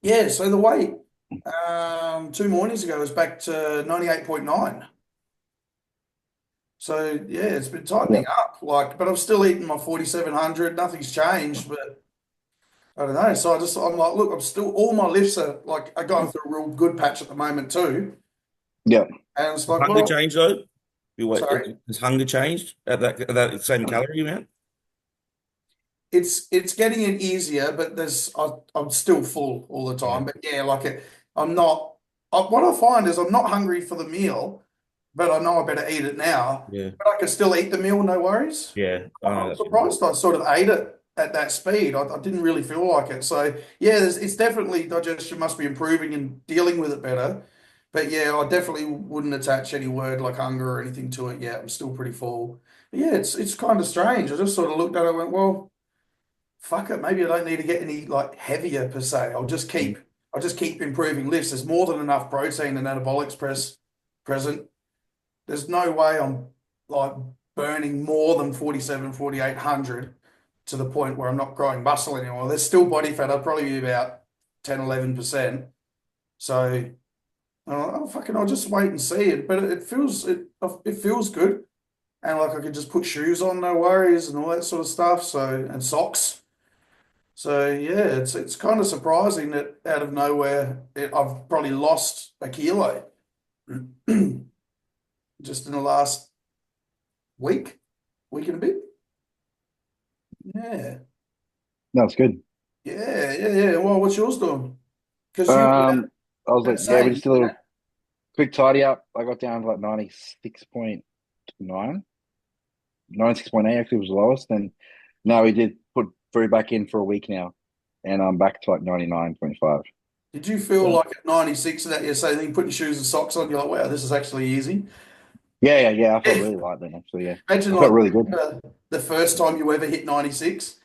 Yeah, so the weight 2 mornings ago was back to 98.9. So yeah, it's been Yeah. tightening up. But I'm still eating my 4,700. Nothing's changed, but I don't know. So I'm like, look, I'm still all my lifts are going through a real good patch at the moment too. Yeah. And it's like, Hunger well, changed though? sorry. Has hunger changed at that same calorie amount? It's getting it easier, but I'm still full all the Yeah. time. But yeah, I'm not. What I find is I'm not hungry for the meal, but I know I better eat it now. Yeah. But I can still eat the meal, no worries. Yeah. I know I'm that feeling. surprised I sort of ate it at that speed. I didn't really feel like it. So yeah, it's definitely digestion must be improving and dealing with it better. But yeah, I definitely wouldn't attach any word like hunger or anything to it yet. I'm still pretty full. But yeah, it's kind of strange. I just sort of looked at it and went, well, fuck it. Maybe I don't need to get any like heavier per se. I'll just keep improving lifts. There's more than enough protein and anabolics present. There's no way I'm like burning more than 47, 4,800 to the point where I'm not growing muscle anymore. There's still body fat. I'd probably be about 10, 11%. So I'll just wait and see it. But it feels good. And like I could just put shoes on, no worries, and all that sort of stuff. So and socks. So yeah, it's kind of surprising that out of nowhere I've probably lost a kilo just in the last week, week and a bit. Yeah. That's good. Yeah. Well, what's yours doing? Because you were Um, I was about like, to yeah, we say, just did a little quick tidy up. I got down to like 96.9, 96.8 actually was the lowest. And now we did put food back in for a week now, and I'm back to like 99.5. did you feel So like at 96 that you're saying you put your shoes and socks on, you're like, wow, this is actually easy. yeah. I felt really light then actually. Yeah, Imagine I felt like really good. the first time you ever hit 96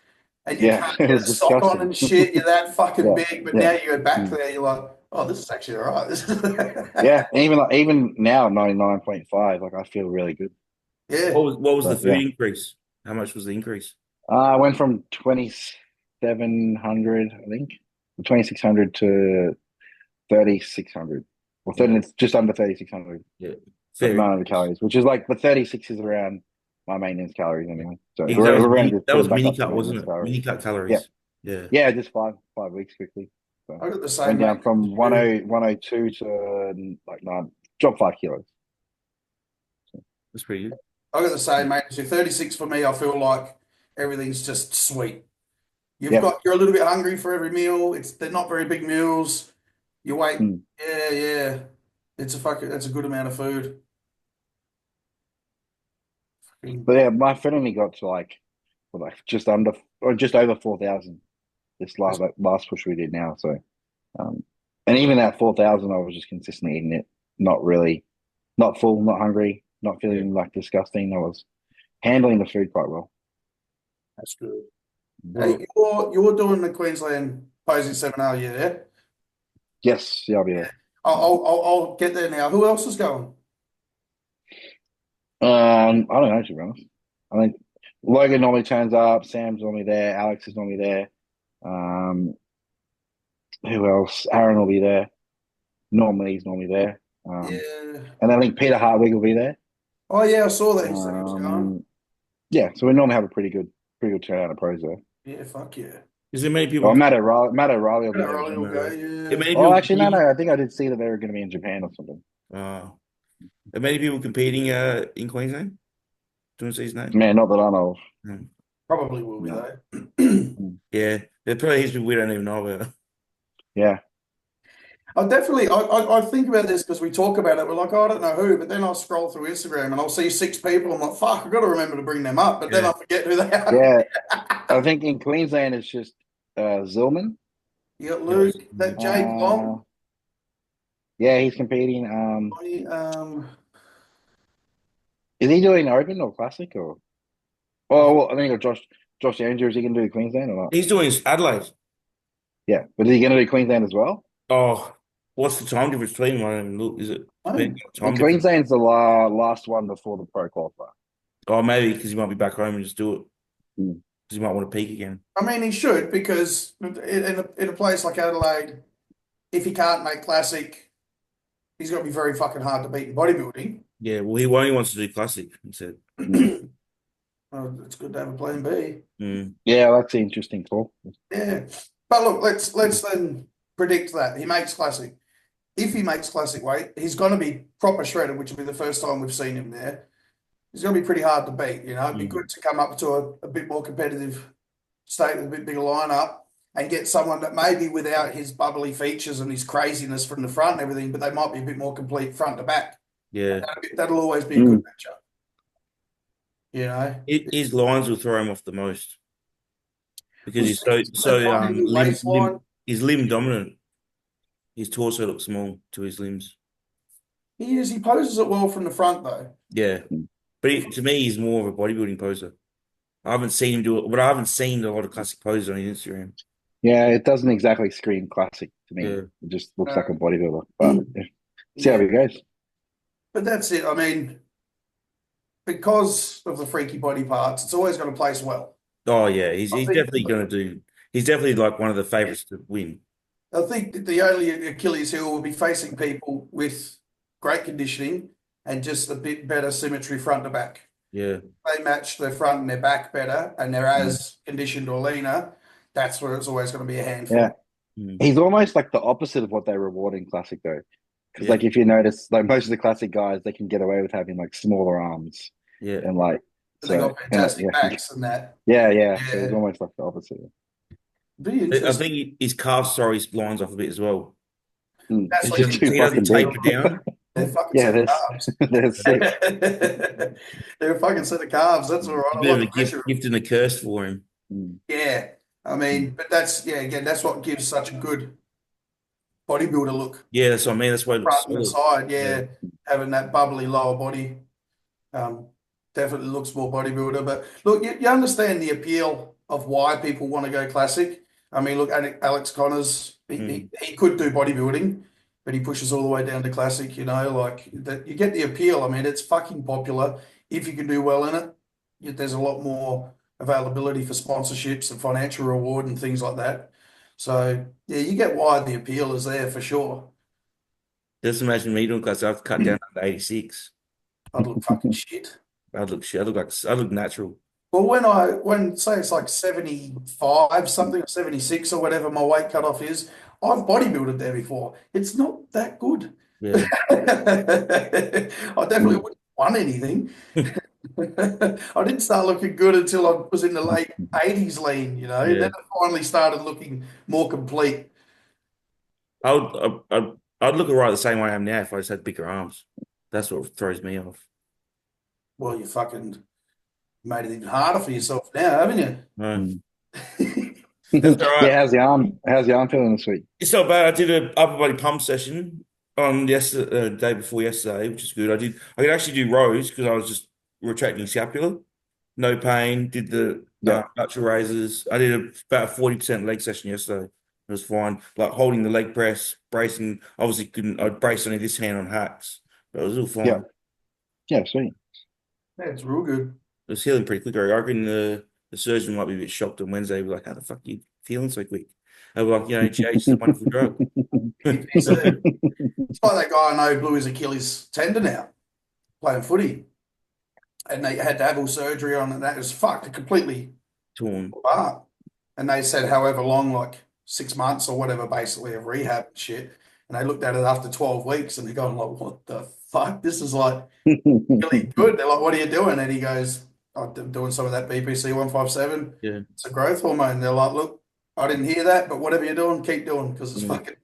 and you Yeah, can't it get a was sock on disgusting. and shit, you're that fucking Yeah, big, but yeah, now you go back mm. there, you're like, oh, this is actually all right. This is Yeah. And even now 99.5, like I feel really good. yeah. What was the But food yeah, increase? How much was the increase? I went from 2,700, I think, 2,600 to 3,600, or Yeah. 30, it's just under 3,600, Yeah. but Fair 900 increase. calories, which is like, but 36 is around my maintenance calories anyway. So Yeah, 'cause we're going to just that put was it back mini up to cut, wasn't maintenance it? calories. Mini cut Yeah. calories. Yeah. Yeah, just five weeks quickly. So I got the same went mate down as from you. 102 to like nine, dropped 5 kilos. So, That's pretty good. I got the same mate as you. 36 for me, I feel like everything's just sweet. yeah. You're a little bit hungry for every meal. They're not very big meals. You wait, Mm. yeah. That's a good amount of food. But yeah, my friend only got to like just under or just over 4,000 this last push we did now. So, um, and even at 4,000, I was just consistently eating it, not really, not full, not hungry, not Yeah. feeling like disgusting. I was handling the food quite well. That's good. Hey, Well, you're doing the Queensland posing seminar, yeah? Yes, yeah, I'll be there. I'll get there now. Who else is going? I don't know to be honest. I think Logan normally turns up, Sam's normally there, Alex is normally there. Um, who else? Aaron will be there. Normally he's normally there. Yeah. And I think Peter Hartwig will be there. Oh yeah, I saw that. He said he was going. Um, yeah, so we normally have a pretty good turnout of pros there. Yeah, fuck yeah. is there many people Well, competing? Matt O'Reilly will be there as Riley well. will go. Are Yeah. many Oh, people actually, no. competing? I think I did see that they were going to be in Japan or something. Uh, are many people competing in Queensland during season eight? Man, not that I know of. Mm. Probably will be No. though. Mm. Yeah, there probably is people we don't even know about. Yeah, I think about this because we talk about it. We're like, oh, I don't know who, but then I'll scroll through Instagram and I'll see 6 people. I'm like, fuck, I've got to remember to bring them up. But then Yeah. I forget who they are. yeah. I think in Queensland it's just Zillman. You got Yeah. Luke, that Jake Uh, Long. yeah, he's competing. Um, Is he doing Open or Classic or? Oh, well, I think Josh Andrews. He can do Queensland or not? He's doing Adelaide. Yeah, but is he going to do Queensland as well? Oh, what's the time difference between them? I don't even look. Is it oh, depending on the I think time difference? Queensland's the last one before the pro qualifier. Oh, maybe because he might be back home and just do it Mm. because he might want to peak again. I mean, he should because in a place like Adelaide, if he can't make classic, he's going to be very fucking hard to beat in bodybuilding. Yeah, well, he only wants to do classic, he said. Oh, it's good to have a plan B. Mm. Yeah, that's an interesting call. Yeah, but look, let's then predict that he makes classic. If he makes classic weight, he's going to be proper shredded, which will be the first time we've seen him there. He's going to be pretty hard to beat. You know, it'd be good to come up to a bit more competitive state with a bit bigger lineup and get someone that maybe without his bubbly features and his craziness from the front and everything, but they might be a bit more complete front to back. Yeah. That'll always be a good matchup. You know, His lines will throw him off the most because he's he's limb dominant. His torso looks small to his limbs. he is. He poses it well from the front though. Yeah, but to me, he's more of a bodybuilding poser. I haven't seen him do it, but I haven't seen a lot of classic poses on his Instagram. Yeah, it doesn't exactly scream classic to me. Yeah. It just looks like a bodybuilder. But see how it goes. But that's it. I mean, because of the freaky body parts, it's always going to place well. Oh yeah, he's definitely going to do. He's definitely like one of the favorites to win. I think the only Achilles heel will be facing people with great conditioning and just a bit better symmetry front to back. Yeah. They match their front and their back better and they're as conditioned or leaner, that's where it's always going to be a handful. Yeah. He's almost like the opposite of what they reward in classic though. Because like if you notice, like most of the classic guys, they can get away with having like smaller arms. Yeah. And like they got fantastic backs and that. Yeah. So it's almost like the opposite. I think his calves throw his lines off a bit as well. That's what he doesn't taper down. They're fucking set of carbs. They're sick. They're a fucking set of carbs. That's all right. A bit of a gift and a curse for him. Yeah. I mean, but again, that's what gives such a good bodybuilder look. Yeah, that's what I mean. That's why it looks front and side, having that bubbly lower body. Definitely looks more bodybuilder. But look, you understand the appeal of why people want to go classic. I mean, look, Alex Connors, he could do bodybuilding, but he pushes all the way down to classic, you know, like that. You get the appeal. I mean, it's fucking popular. If you can do well in it, there's a lot more availability for sponsorships and financial reward and things like that. So, yeah, you get why the appeal is there for sure. Just imagine me doing classic. I've cut down to 86. I'd look fucking shit. I'd look shit. I look natural. Well, when say it's like 75 something or 76 or whatever my weight cutoff is, I've bodybuilded there before. It's not that good. Yeah. I definitely wouldn't want anything. I didn't start looking good until I was in the late 80s lean, you know. Yeah. Then I finally started looking more complete. I'd look right the same way I am now if I just had bigger arms. That's what throws me off. Well, you fucking made it even harder for yourself now, haven't you? No. That's all right. Yeah, how's your arm feeling this week? It's not bad. I did an upper body pump session on yesterday, day before yesterday, which is good. I could actually do rows because I was just retracting scapula. No pain. Did the lateral raises. I did about a 40% leg session yesterday. It was fine. Like holding the leg press, bracing. Obviously, I'd brace only this hand on hacks, but it was all fine. Yeah, sweet. Yeah, it's real good. It was healing pretty quick. I reckon the surgeon might be a bit shocked on Wednesday. Be like, how the fuck are you feeling so quick? I was like, GH is a wonderful drug. It's like that guy I know blew his Achilles tendon out playing footy. And they had to have all surgery on it. And that was fucked completely torn apart. And they said however long, like 6 months or whatever, basically of rehab and shit. And they looked at it after 12 weeks and they're going like, what the fuck? This is like really good. They're like, what are you doing? And he goes, I'm doing some of that BPC 157. Yeah. It's a growth hormone. They're like, look, I didn't hear that, but whatever you're doing, keep doing because it's fucking,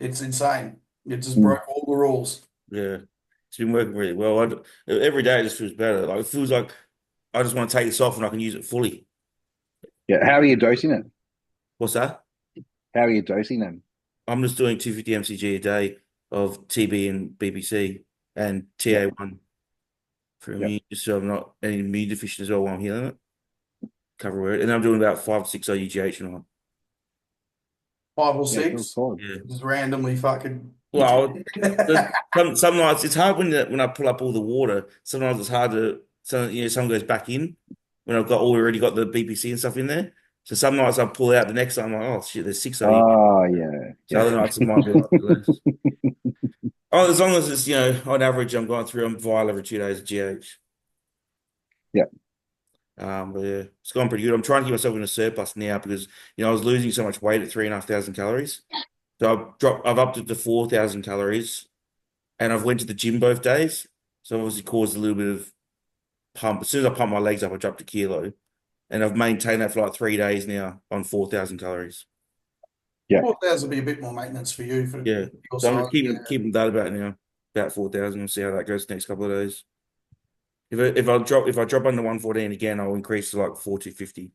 it's insane. It just broke all the rules. Yeah. It's been working really well. Every day it just feels better. Like it feels like I just want to take this off and I can use it fully. Yeah. How are you dosing it? What's that? How are you dosing them? I'm just doing 250 mcg a day of TB and BBC and TA1 for me, just so I'm not any immune deficient as well while I'm healing it. Cover it. And I'm doing about 5 or 6 OUGH and 5 or 6? Yeah. Just randomly fucking. Well, some nights it's hard when I pull up all the water. Sometimes it's hard to, some goes back in when I've already got the BPC and stuff in there. So some nights I pull out, the next time I'm like, oh shit, there's 6 of you. Oh yeah, So yeah, other nights it might be like less. Oh, as long as it's, on average, I'm vial every 2 days of GH. yeah, But yeah, it's gone pretty good. I'm trying to keep myself in a surplus now because, I was losing so much weight at 3,500 calories. So I've upped it to 4,000 calories and I've went to the gym both days. So obviously caused a little bit of pump. As soon as I pump my legs up, I dropped a kilo. And I've maintained that for like 3 days now on 4,000 calories. yeah. 4,000 would be a bit more maintenance for you for Yeah. your So I'm size. just Yeah. keeping that about now, about 4,000. We'll see how that goes the next couple of days. If I drop under 114 again, I'll increase to like 4,250.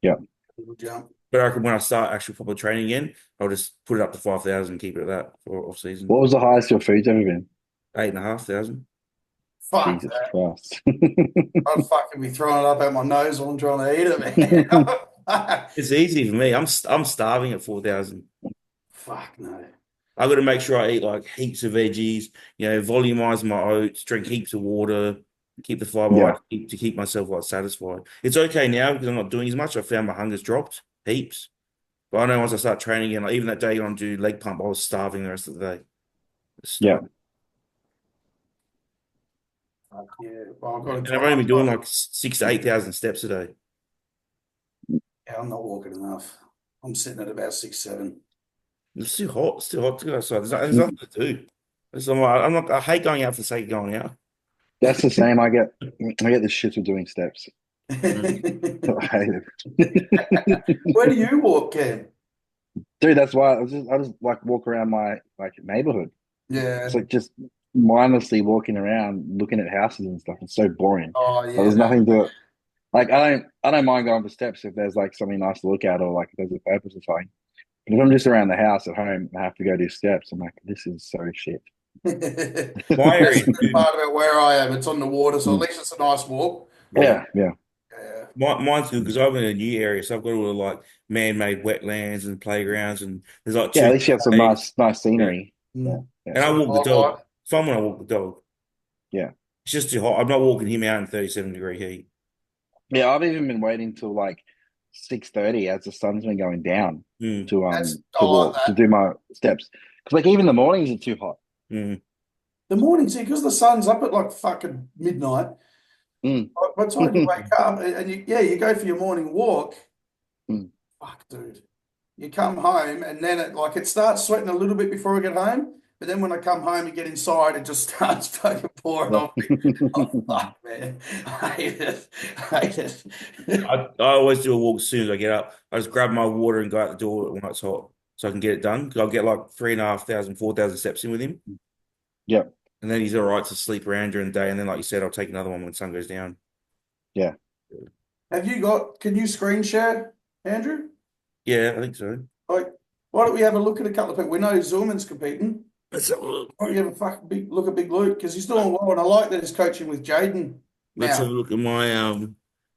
Yeah. Good jump. But I reckon when I start actual proper training again, I'll just put it up to 5,000, keep it at that for off season. What was the highest your food's ever been? 8,500. Fuck Jesus that. Christ. I'd fucking be throwing it up out my nose while I'm trying to eat it, man. It's easy for me. I'm starving at 4,000. Fuck no. I got to make sure I eat like heaps of veggies, volumize my oats, drink heaps of water, keep the fiber Yeah, to keep myself like satisfied. It's okay now because I'm not doing as much. I found my hunger's dropped heaps. But I know once I start training again, like even that day on do leg pump, I was starving the rest of the day. yeah. Fuck yeah. Well, I've got to And I've try. only been doing like 6 to 8,000 steps a day. Yeah, I'm not walking enough. I'm sitting at about 6, 7. It's too hot. It's too hot to go outside. There's nothing to do. I hate going out for the sake of going out. That's the same. I get the shit of doing steps. Mm. I hate it. Where do you walk, Cam? Dude, that's why I just like walk around my like neighborhood. It's Yeah. like just mindlessly walking around looking at houses and stuff. It's so boring. Oh Like, yeah, there's no. nothing to it. Like I don't mind going for steps if there's like something nice to look at or like if there's a purpose or something. But if I'm just around the house at home and I have to go do steps, I'm like, this is so shit. My That's area the good too. part about where I am. It's on the water, so at Mm. least it's a nice walk. Yeah. Yeah, yeah, Yeah. Mine's good because I'm in a new area, so I've got all the like man-made wetlands and playgrounds, and there's like yeah. At two least you have some caves. nice Yeah. scenery. Yeah, Mm. yeah, And I Some walk the dog. wildlife. Fun when I walk the dog. yeah. It's just too hot. I'm not walking him out in 37-degree heat. Yeah, I've even been waiting till like 6:30 as the sun's been going down Mm, I to like walk to that. do my steps because like even the mornings are too hot. mm. The morning, see, because the sun's up at like fucking midnight. Mm. By the time you wake up and you go for your morning walk, Mm. fuck, dude. You come home and then it starts sweating a little bit before I get home. But then when I come home and get inside, it just starts fucking pouring Yeah. off me. Oh, fuck, man. I hate it. I hate it. I always do a walk as soon as I get up. I just grab my water and go out the door when it's hot so I can get it done. Because I'll get like 3,500, 4,000 steps in with him. Yeah, And then he's all right to sleep around during the day. And then, like you said, I'll take another one when the sun goes down. yeah. Can you screen share, Andrew? Yeah, I think so. Like, why don't we have a look at a couple of people? We know Zooman's competing. Let's have a look. Why don't you have a fucking big look at Big Luke? Because he's doing well, and I like that he's coaching with Jaden Let's have now. a look at my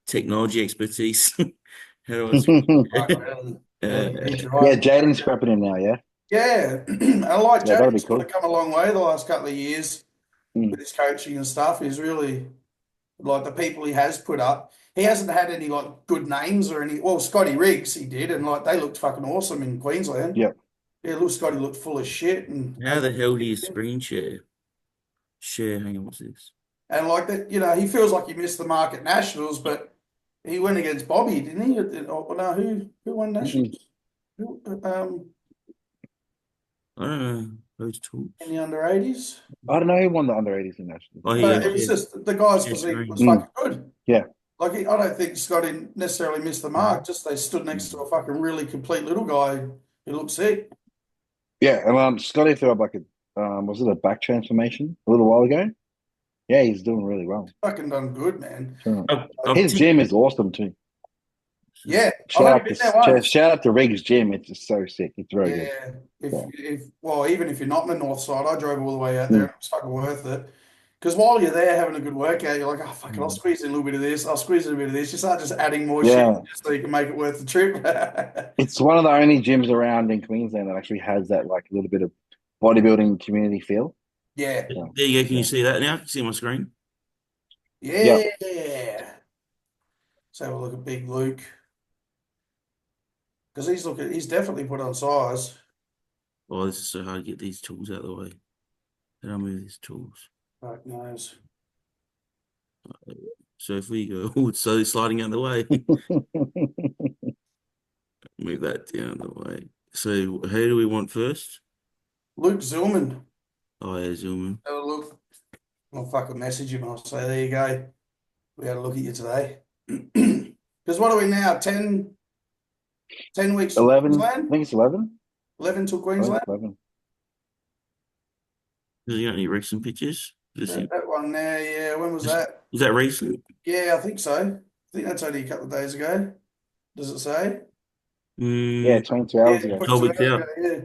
technology expertise. How do I Right, screen? really, Uh, really need you Yeah, right. Jaden's prepping him now. Yeah, Yeah, I like yeah. That'll be Jaden's sort of cool. come a long way the last couple of years Mm. with his coaching and stuff. He's really like the people he has put up. He hasn't had any like good names or any. Well, Scotty Riggs he did, and like they looked fucking awesome in Queensland. Yeah. Yeah, little Scotty looked full of shit, how the hell do you screen share? Share, hang on, what's this? and like that, he feels like he missed the mark at nationals, but he went against Bobby, didn't he? Oh, no, who won Mm. nationals? Who, I don't know. Those tools. in the under 80s? I don't know who won the under 80s in nationals. Oh, here No, you go. it was just the guy's Share physique was screen. fucking good. Yeah, Like I don't think Scotty necessarily missed the mark. Just they stood next to a fucking really complete little guy who looked sick. yeah. And Scotty threw up like was it a back transformation a little while ago? Yeah, he's doing really well. Fucking done good, man. Sure. I've His gym is awesome too. Yeah, I've Shout only out been to there once. shout out to Riggs Gym. It's just so sick. It's very good. Yeah, Yeah. even if you're not in the north side, I drove all the way out there. Mm. And it was fucking worth it. Because while you're there having a good workout, you're like, oh fuck it, I'll Mm. squeeze in a little bit of this. I'll squeeze in a bit of this. You start just adding more shit Yeah, just so you can make it worth the trip. it's one of the only gyms around in Queensland that actually has that like little bit of bodybuilding community feel. Yeah, So, There you go. Can you yeah. see that now? Can you see my screen? Yeah. yeah. Let's have a look at Big Luke. because he's definitely put on size. Oh, this is so hard to get these tools out of the way. How do I move these tools? Fuck knows. So if we go, oh, it's so sliding out of the way. Move that down the way. So who do we want first? Luke Zillman. Oh, yeah, zoom in. Have a look. I'll fucking message him. I'll say, there you go. We had a look at you today. Because what are we now? 10 weeks to 11. I Queensland? think it's 11. 11 to I think Queensland? it's 11. Has he got any recent pictures? That one there, yeah. When was that? Is that recent? Yeah, I think so. I think that's only a couple of days ago. Does it say? Yeah, Mm, 22 Yeah, hours ago. 12 22 weeks hours out. ago, yeah.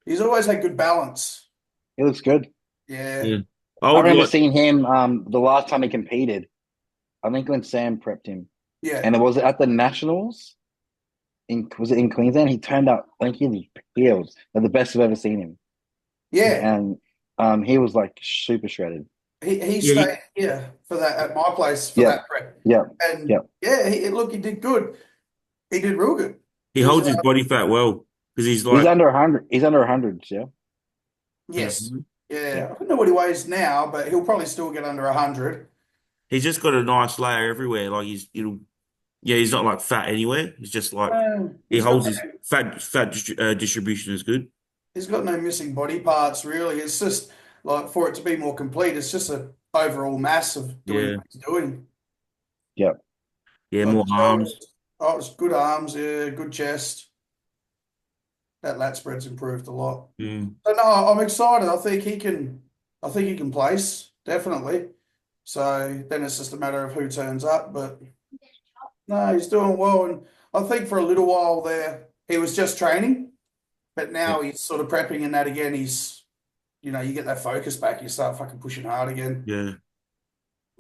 He's always had good balance. He looks good. Yeah. Yeah. I I would remember like, seeing him the last time he competed. I think when Sam prepped him, Yeah. and it was at the Nationals. Was it in Queensland? He turned up. I think he was peeled. Like the best I've ever seen him. Yeah. And he was like super shredded. He yeah, stayed here for that at my place for Yeah, that prep. yeah, And yeah. yeah, look, he did good. He did real good. he He was holds his body fat well because he's He's like, under 100. He's under 100s. Yeah, yes. yeah, Yeah. I don't know what he weighs now, but he'll probably still get under 100. he's just got a nice layer everywhere. Like yeah, he's not like fat anywhere. He's just like he He's got holds his fat distribution is good. he's got no missing body parts really. It's just like for it to be more complete, it's just a overall mass of doing Yeah, what he's doing. yeah. yeah, Like more arms. it's good arms, yeah, good chest. That lat spread's improved a lot. Mm. So no, I'm excited. I think he can place, definitely. So then it's just a matter of who turns up. But no, he's doing well. And I think for a little while there, he was just training, but Yeah, now he's sort of prepping and that again. You get that focus back, you start fucking pushing hard again. yeah.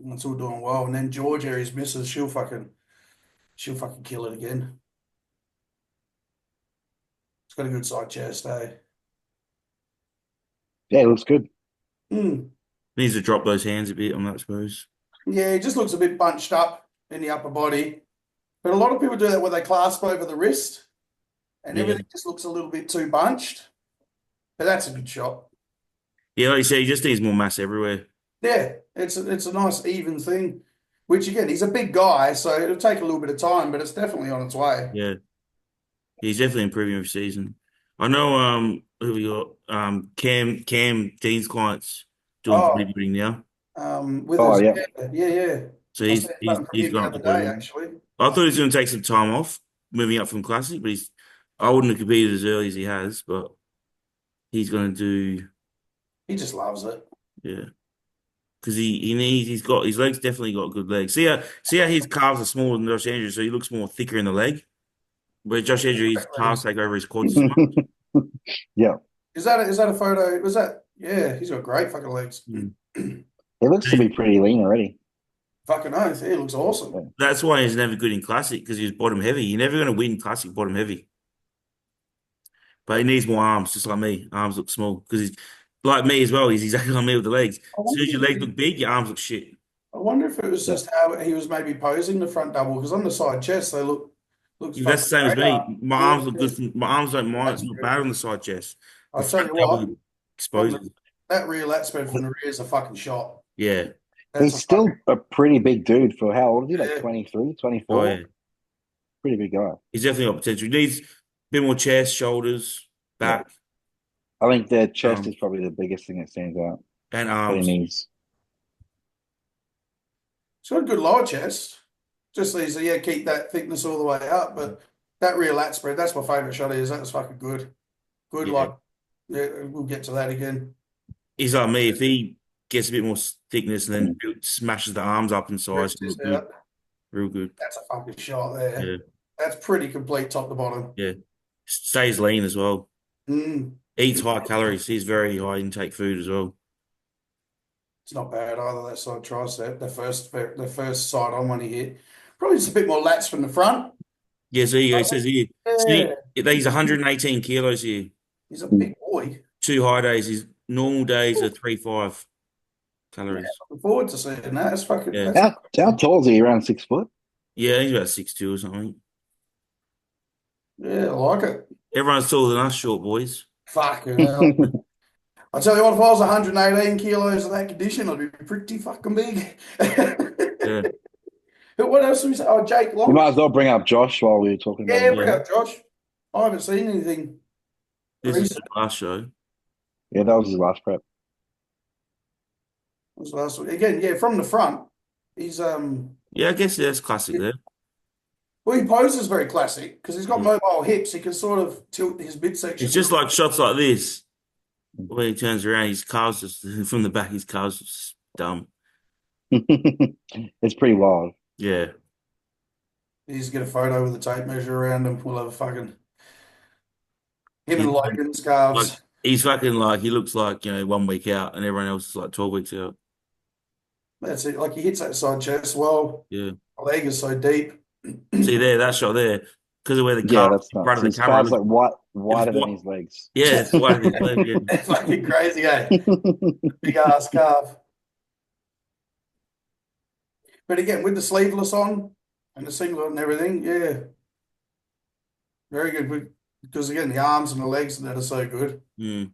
And it's all doing well. And then Georgia, his missus, she'll fucking kill it again. It's got a good side chest, eh? Yeah, it looks good. Mm. Needs to drop those hands a bit on that, I suppose. Yeah, he just looks a bit bunched up in the upper body. But a lot of people do that where they clasp over the wrist and Yeah, everything just looks a little bit too bunched. But that's a good shot. yeah. Like you said, he just needs more mass everywhere. Yeah, it's a nice even thing. Which again, he's a big guy, so it'll take a little bit of time, but it's definitely on its way. Yeah, he's definitely improving every season. I know. Who we got? Cam Dean's clients doing Oh, bodybuilding now. Oh, Withers, yeah. yeah. So I said something from he's him the gone up to other day, bodybuilding. actually. I thought he was going to take some time off, moving up from classic, but I wouldn't have competed as early as he has, but he's going to do, He just loves it. yeah, because he's got his legs definitely got good legs. See how his calves are smaller than Josh Andrews, so he looks more thicker in the leg. Where Josh Andrews, his Great calves legs. take over his quads as much. Yeah, Is that a photo? Was that? Yeah, he's got great fucking legs. Mm. he looks to be pretty lean already. Fucking oath. He looks awesome. That's why he's never good in classic because he's bottom heavy. You're never going to win classic bottom heavy. But he needs more arms, just like me. Arms look small because he's like me as well. He's exactly like me with the legs. I As soon as wonder your if legs look big, your arms look shit. I wonder if it was Yeah. just how he was maybe posing the front double because on the side chest they looks Yeah, that's fucking the same as great. me. My Yeah, arms look good. My arms don't mind. that's It's not good. bad on the side chest. The I'll tell front you what, double from exposes. that rear lat spread from the rear is a fucking shot. Yeah. That's He's a still fucking a pretty big dude for how old is he? Like yeah. 23, Oh 24? yeah. Pretty big guy. He's definitely got potential. He needs a bit more chest, shoulders, Yeah. back, I think their chest um, is probably the biggest thing that stands out and that he arms. needs. It's got a good lower chest. Just needs to keep that thickness all the way up. But that rear lat spread, that's my favourite shot is that was fucking good. Good Yeah. like yeah, we'll get to that again. He's like me. If he gets a bit more thickness and then smashes the arms up in size, Stretch he'll this look good. out. Real good. That's a fucking shot there. Yeah. That's pretty complete top to bottom. Yeah. Stays lean as well. Mm. Eats high calories. He's very high intake food as well. It's not bad either, that side tricep. The first side on when he hit. Probably just a bit more lats from the front. Yeah, so he says here, Yeah. see, he's 118 kilos here. He's a big boy. 2 high days. His normal days are 3.5 Yeah, calories. looking forward to seeing that. Yeah. That's How tall is he? Around 6 foot? Yeah, he's about 6'2" or something. Yeah, I like it. Everyone's taller than us, short boys. Fucking hell. I tell you what, if I was 118 kilos in that condition, I'd be pretty fucking big. Yeah, But what else do we say? Oh, Jake You Long. might as well bring up Josh while we were talking about Yeah, him. bring yeah. up Josh. I haven't seen anything This is recent. the last show. Yeah, that was his last prep. Was last week. Again, yeah, from the front. He's Yeah, I guess that's classic there. well, he poses very classic because he's got Yeah. mobile hips. He can sort of tilt his It's midsection. just like shots like this where he turns around, his calves just from the back, his calves just dumb. It's pretty wild. Yeah, He's get a photo with a tape measure around him. We'll have a fucking him he's and Logan's calves. he's fucking like he looks like 1 week out, and everyone else is like 12 weeks out. That's it. Like he hits that side chest well. Yeah. The leg is so deep. See there, that shot there, because of where the Yeah, car that's in front nuts. of the His camera calves looks. like white, It was wider than what? his legs. Yeah, it's wider than his leg. Yeah. It's fucking crazy, eh? Big ass calf. But again, with the sleeveless on and the singlet and everything, yeah, very good. Because again, the arms and the legs and that are so good. Mm.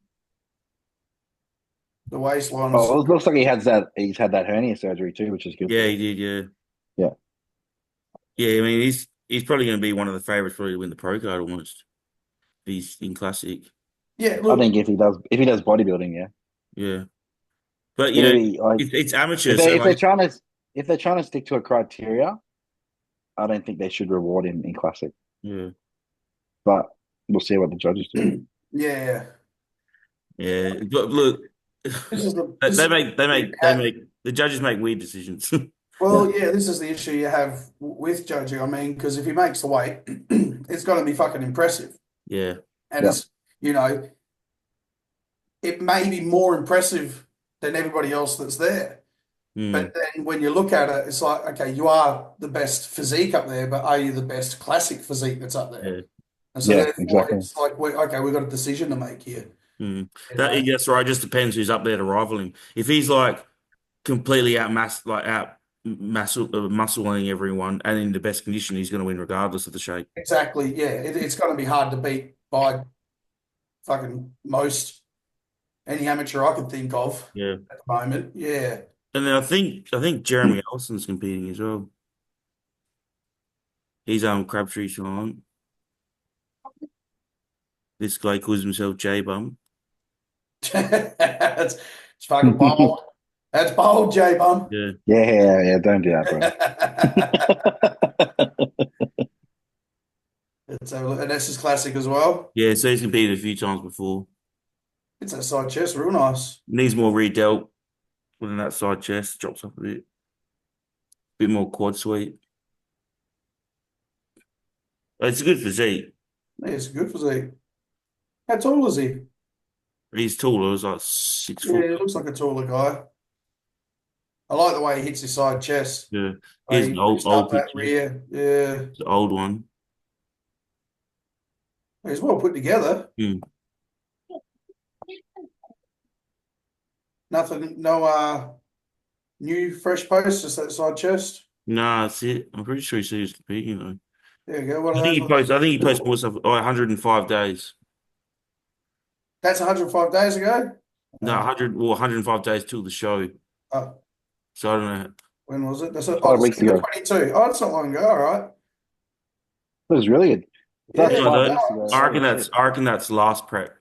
The waistline is Oh, it looks like he's had that hernia surgery too, which is good. Yeah, he did. Yeah, Yeah. yeah. I mean, he's probably going to be one of the favorites, probably to win the pro card almost. He's in classic. yeah. I Look, think if he does bodybuilding, yeah, Yeah, but it'll be like it's amateur, if so they like if they're trying to stick to a criteria, I don't think they should reward him in classic. yeah, But we'll see what the judges do. yeah. yeah. But look, This is the they this is they make they make they make the judges make weird decisions. well, yeah. This is the issue you have with judging. I mean, because if he makes the weight, it's going to be fucking impressive, Yeah, and Yeah. it's it may be more impressive than everybody else that's there. mm, But then when you look at it, it's like, okay, you are the best physique up there, but are you the best classic physique that's up there? yeah. And so Yeah, therefore, exactly. it's like, okay, we've got a decision to make here. Mm. You know? That's right. It just depends who's up there to rival him. If he's like completely out muscling everyone and in the best condition, he's going to win regardless of the shape. Exactly. Yeah, it's going to be hard to beat by fucking any amateur I can think of Yeah, at the moment. Yeah. and then I think Jeremy Ellison's competing as well. He's Crabtree Sean. This guy calls himself J Bum. it's fucking bold. That's bold, J Bum. Yeah, Yeah. Don't do that, bro. Let's have a look. And this is classic as well. yeah. So he's competed a few times before. It's that side chest, real nice. Needs more redelt within that side chest. Drops off a bit more quad sweep. It's a good physique. Yeah, it's a good physique. How tall is he? He's taller. He's like 6 Yeah, foot. he looks like a taller guy. I like the way he hits his side chest. Yeah, Way he's he an lifts old up that picture. rear. Yeah. It's an old one. He's well put together. Hmm. Nothing, no new fresh posts, just that side chest. Nah, that's it. I'm pretty sure he said he's competing though. There you go. What I are think he those? posts. I think he posts more stuff. 105 days. That's 105 days ago? No, 105 days till the show. Oh, So I don't know. when was it? That's 5 weeks December ago. 22. Oh, it's not long ago. All right. It was really good. Yeah, That's I, 5 weeks ago. I reckon that's last prep.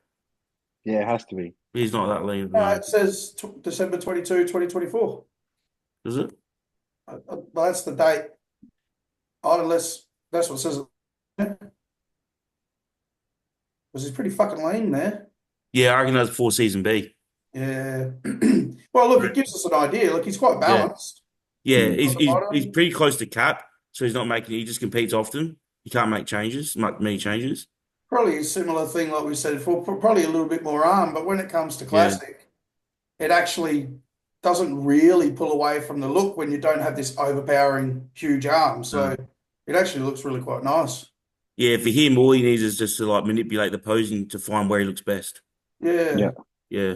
Yeah, it has to be. He's not that lean at the No, moment, it says December 22, 2024. is it? Well, that's the date. Oh, unless that's what it says. Because he's pretty fucking lean there. Yeah, I reckon that's before season B. Yeah. Well, look, it gives us an idea. Look, he's quite balanced. Yeah, Mm. he's pretty close to cap, so he's not making. He just competes often. He can't make many changes. Probably a similar thing like we said before, probably a little bit more arm, but when it comes to Yeah. classic, it actually doesn't really pull away from the look when you don't have this overpowering huge arm. So it actually looks really quite nice. Yeah, for him, all he needs is just to like manipulate the posing to find where he looks best. Yeah. Yeah. Yeah,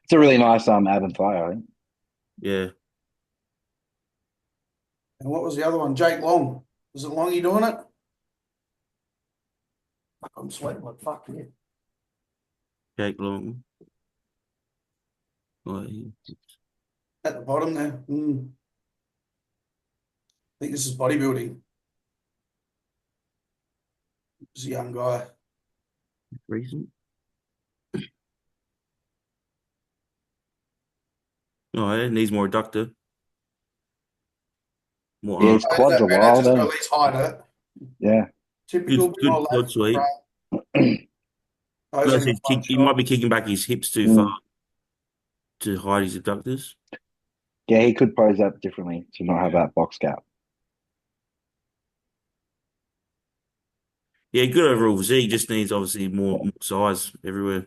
It's a really nice ab and thigh, I think. yeah. And what was the other one? Jake Long. Was it Longy doing it? I'm sweating like fuck yeah. Jake Long. Like, At the bottom there. I think this is bodybuilding. This is a young guy. recent. Oh, yeah, needs more adductor. More Yeah, arm. his quads That are better wild, just to eh? at least hide it. Yeah. Typical bit more Good quad left, sweep. right, Plus, posing the front he might shot. be kicking back his hips too far Mm. to hide his adductors. Yeah, he could pose that differently to not have that box gap. Yeah, good overall physique. He just needs obviously more size everywhere. And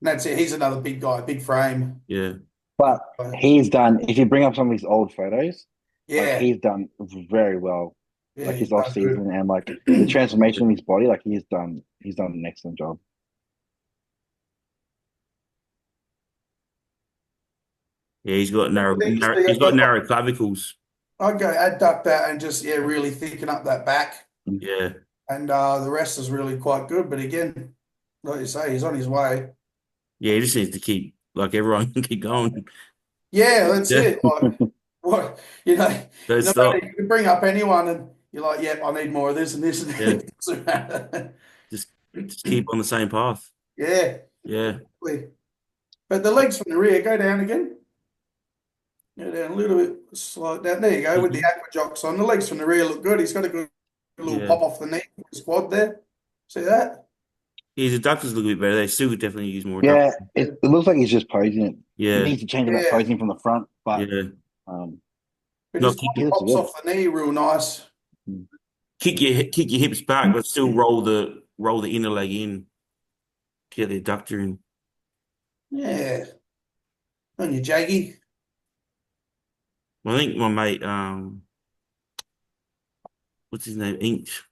that's it. He's another big guy, big frame. Yeah. But he's done, if you bring up some of his old photos, like Yeah, he's done very well. yeah, Like he's his off done season and like the good. transformation of his body, like he's done an excellent job. Yeah, he's got See, he's got narrow clavicles. I'd go adduct that and just really thicken up that back, Mm. Yeah. and the rest is really quite good. But again, like you say, he's on his way. Yeah, he just needs to keep like everyone keep going. Yeah, that's Yeah. it. Like what Don't no matter stop. you can bring up anyone, and you're like, yep, I need more of this and this and Yeah. it doesn't matter. Just keep on the same path. Yeah, Yeah. but the legs from the rear go down again. Go down a little bit, slide down. There you go with the aqua jocks on. The legs from the rear look good. He's got a good little Yeah. pop off the knee, his quad there. See that? His adductors look a bit better. They still could definitely use more adductors. Yeah, it looks like he's just posing it. He Yeah. needs to change that Yeah, posing from the front, but Yeah. um, but Not his kick, quad he looks pops good. off the knee real nice. kick your hips back, but still roll the inner leg in. Get the adductor in. Yeah, on your Jaggy. I think my mate, what's his name? Inch.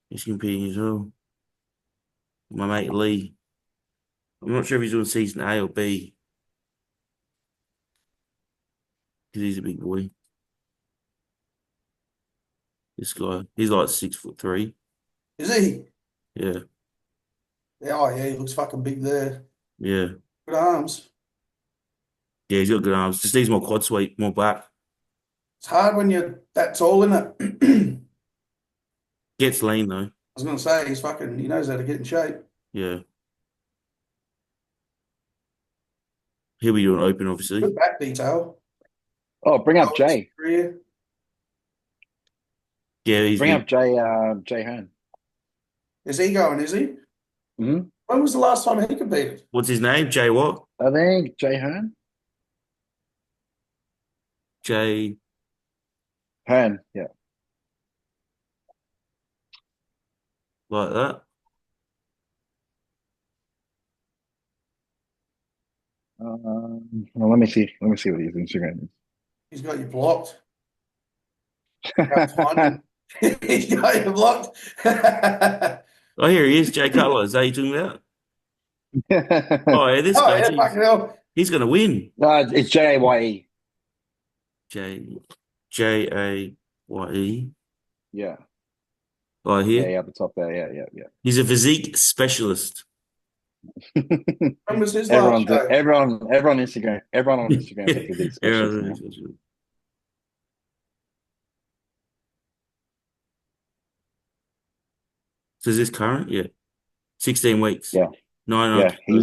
He's competing as well. My mate Lee. I'm not sure if he's doing season A or B because he's a big boy. This guy, he's like 6'3". Is he? Yeah, Yeah, oh yeah, he looks fucking big there. yeah, Good arms. yeah. He's got good arms. Just needs more quad sweep, more back. It's hard when you're that tall, isn't it? Gets lean though. I was gonna say he knows how to get in shape. Yeah, he'll be doing open obviously. Good back detail. Oh, bring up Oh, his Jay. career. Yeah, he's Bring good. up Jay Hearn. Is he going, is he? Hmm. When was the last time he competed? What's his name? Jay what? I think Jay Hearn. Jay. Hearn, yeah. Like that. Well, let me see. Let me see what his Instagram He's got you blocked. is. He's got you blocked. Oh, here he is, Jay Cutler. Is that you talking about? Oh, yeah, this Oh guy, yeah, geez, fucking hell. he's gonna win. No, it's Jaye. Jaye. Yeah. Oh, Yeah, here. yeah, at the top there. Yeah. He's a physique specialist. When was his last show? Everyone on Instagram. Everyone on Instagram is a physique specialist now. So is this current? Yeah. 16 weeks. Yeah. 9 Yeah.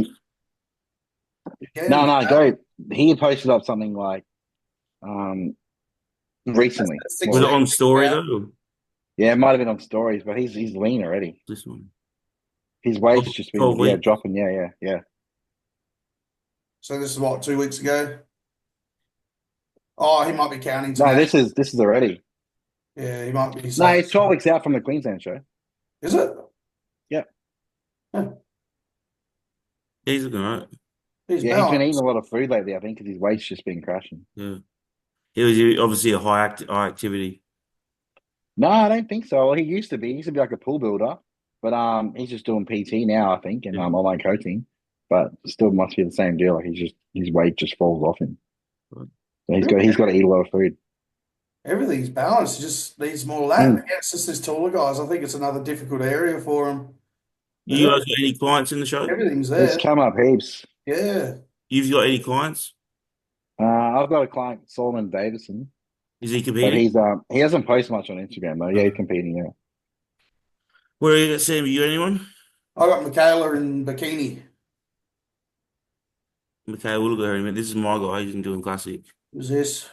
Again, Go. He posted up something like recently. that's Was it 16 on story now. though? Or Yeah, it might have been on stories, but he's lean already. this one. His weight's just been 12 weeks. dropping. Yeah. So this is what, 2 weeks ago? Oh, he might be counting No, today. this is already. Yeah, he might be. No, saying- he's 12 weeks out from the Queensland show. Is it? Yeah. Huh. He's looking all right. He's Yeah, he's been balanced. eating a lot of food lately, I think, because his weight's just been crashing. Yeah. He was obviously a high activity. No, I don't think so. Well, he used to be. He used to be like a pool builder, but he's just doing PT now, I think, and Yeah. online coaching. But still must be the same deal. Like his weight just falls off him. Right. So he's got to eat a lot of food. Everything's balanced. He just needs more lat. Mm. Yeah, it's just these taller guys. I think it's another difficult area for him. But You guys got any clients in the show? everything's It's there. come up heaps. Yeah. You've got any clients? I've got a client, Solomon Davison, Is he but competing? he hasn't posted much on Instagram though. Yeah, he's competing. Yeah. Where are you at, Sam? You got anyone? I got Michaela in bikini. Okay, we'll look at her in a minute. This is my guy. He's been doing classic. Who's this?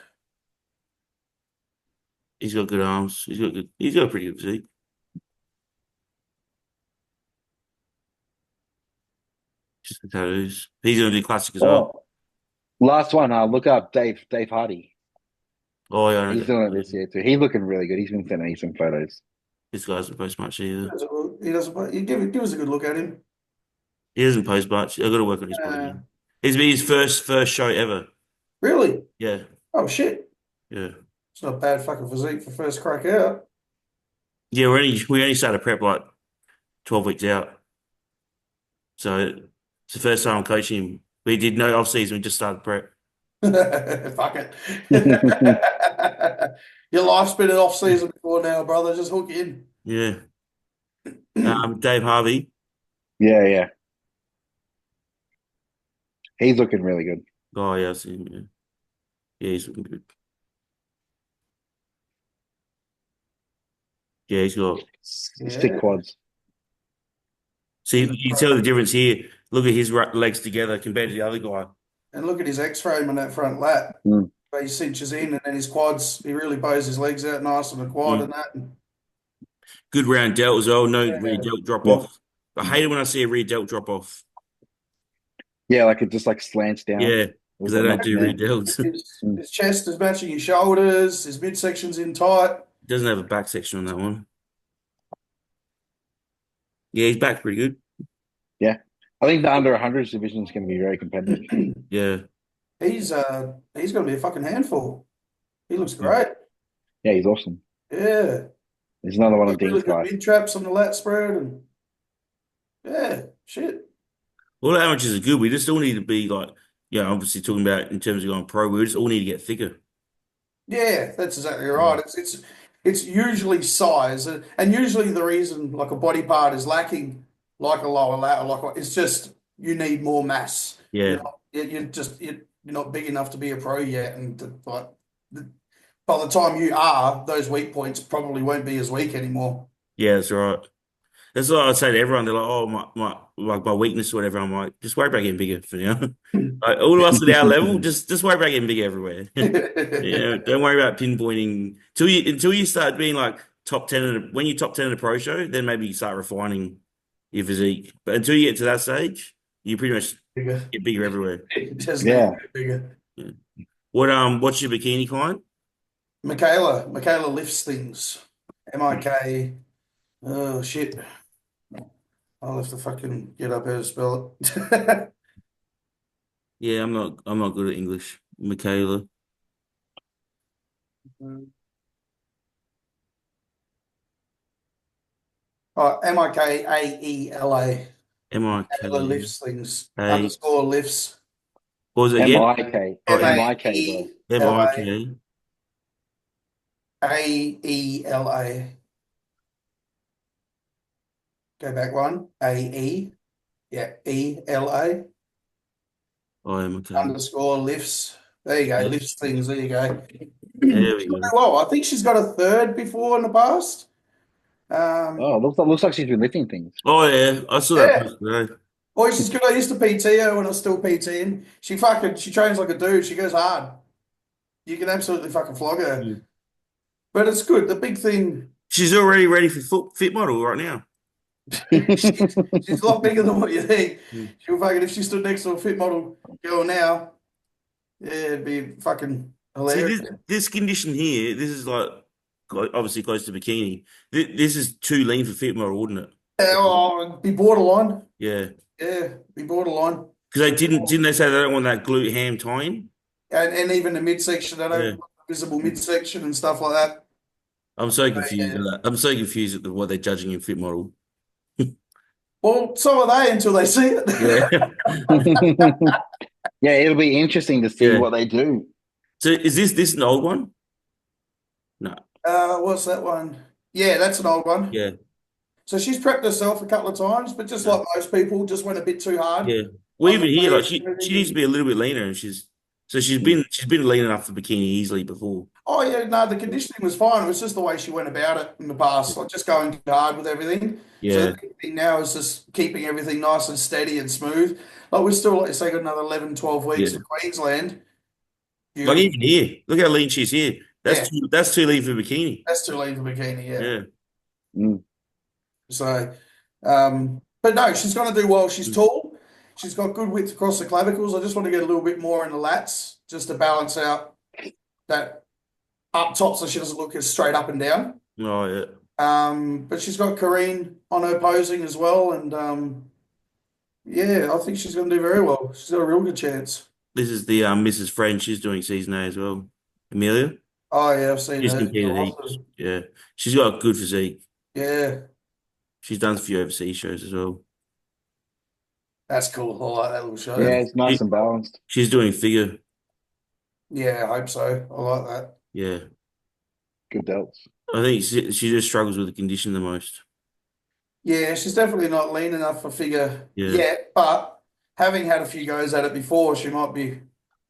He's got good arms. He's got a pretty good physique. Just the tattoos. He's gonna do classic as well. Oh, last one. Look up Dave Hardy. Oh yeah, I He's don't doing it this year too. He's looking really good. He's been sending me some photos. this guy doesn't post much either. He doesn't. You give us a good look at him. He doesn't post much. I've got to work on his Uh, posting. It's been his first show ever. really? Yeah, Oh shit! yeah. It's not a bad fucking physique for first crack out. Yeah, we only started prep like 12 weeks out. So it's the first time I'm coaching him. We did no off season, we just started prep. Fuck it. Your life's been an off season before now, brother. Just hook in. Yeah. Dave Harvey. Yeah. He's looking really good. Oh yeah, I see him, yeah. Yeah, he's looking good. Yeah, he's got Stick quads. see you can tell the difference here. Look at his legs together compared to the other guy. And look at his X-frame on that front lat. Mm. Where he cinches in, and then his quads. He really bows his legs out nice on the quad and that. Good round delt as well. No Yeah. rear delt drop Yeah. off. I hate it when I see a rear delt drop off. Yeah, like it just like slants down. Yeah, because they don't do rear delts. His chest is matching his shoulders. His midsection's in tight. Doesn't have a back section on that one. Yeah, he's back pretty good. Yeah. I think the under 100s division is going to be very competitive. Yeah. He's going to be a fucking handful. He looks great. Yeah, he's awesome. Yeah. He's another one of Really Dean's good guys. mid traps on the lat spread, and yeah, shit. All the amateurs are good. We just all need to be like, obviously talking about in terms of going pro, we just all need to get thicker. Yeah, that's exactly right. It's usually size, and usually the reason like a body part is lacking, like a lower lat, it's just you need more mass. Yeah. You're not big enough to be a pro yet, and like by the time you are, those weak points probably won't be as weak anymore. Yeah, that's right. That's what I say to everyone. They're like, "Oh, my weakness or whatever." I'm like, just worry about getting bigger for now. Like, all of us at our level, just worry about getting bigger everywhere. Don't worry about pinpointing until you start being like top 10 when you're top 10 at a pro show, then maybe you start refining your physique. But until you get to that stage, you pretty much Bigger. get bigger everywhere. Just Yeah. need to get bigger. Yeah. What's your bikini client? Michaela lifts things. MIK. Oh shit. I'll have to fucking get up how to spell it. Yeah, I'm not good at English. Michaela. Oh, Mikaela. Michaela MIK. lifts things. A. Underscore lifts. What was it again? MIK. Oh, MIK. MIK. AELA. Go back one. AE. Yeah, ELA. Oh, MIK. Underscore lifts. There you go. Yeah. Lifts things. There you go. There we go. Well, I think she's got a third before in the past. Oh, looks like she's been lifting things. Oh yeah, I saw that Yeah. post today. Boy, she's good. I used to PT her when I was still PTing. She trains like a dude. She goes hard. You can absolutely fucking flog her. Yeah. But it's good. The big thing, She's already ready for fit model right now. she's a lot bigger than what you think. Yeah. She'll fucking, if she stood next to a fit model girl now, yeah, it'd be fucking hilarious. See, this condition here, this is like obviously close to bikini. This is too lean for fit model, wouldn't it? Oh, it'd be borderline. Yeah, Yeah, be borderline. because didn't they say they don't want that glute ham tying? And even the midsection, they don't Yeah. want visible midsection and stuff like that. I'm so confused Yeah. with that. I'm so confused at what they're judging in fit model. Well, so are they until they see it. Yeah. Yeah, it'll be interesting to see Yeah. what they do. So is this an old one? No. What's that one? Yeah, that's an old one. Yeah. So she's prepped herself a couple of times, but just like most people, just went a bit too hard Yeah. Well, on the even here, like legs and she everything. needs to be a little bit leaner, and Mm. she's been lean enough for bikini easily before. Oh yeah, no, the conditioning was fine. It was just the way she went about it in the past, like just going too hard with everything. So Yeah. the thing now is just keeping everything nice and steady and smooth. Like we're still, like you say, got another 11, 12 weeks Yeah. to Queensland. Like Beautiful. even here, look how lean she's here. Yeah, That's too lean for bikini. that's too lean for bikini. Yeah. Yeah. Mm. So, but no, she's going to do well. She's Mm. tall. She's got good width across the clavicles. I just want to get a little bit more in the lats just to balance out that up top so she doesn't look as straight up and down. Oh yeah. But she's got Kareen on her posing as well. And yeah, I think she's going to do very well. She's got a real good chance. This is the Mrs. Friend. She's doing season A as well. Amelia. Oh, yeah, I've seen She's her. She's competed heaps. awesome. Yeah. She's got a good physique. Yeah, She's done a few overseas shows as well. that's cool. I like that little Yeah. Yeah, show. it's nice and balanced. She's doing figure. Yeah, I hope so. I like that. Yeah. Good delts. I think she just struggles with the condition the most. Yeah, she's definitely not lean enough for figure Yeah. yet, but having had a few goes at it before, she might be.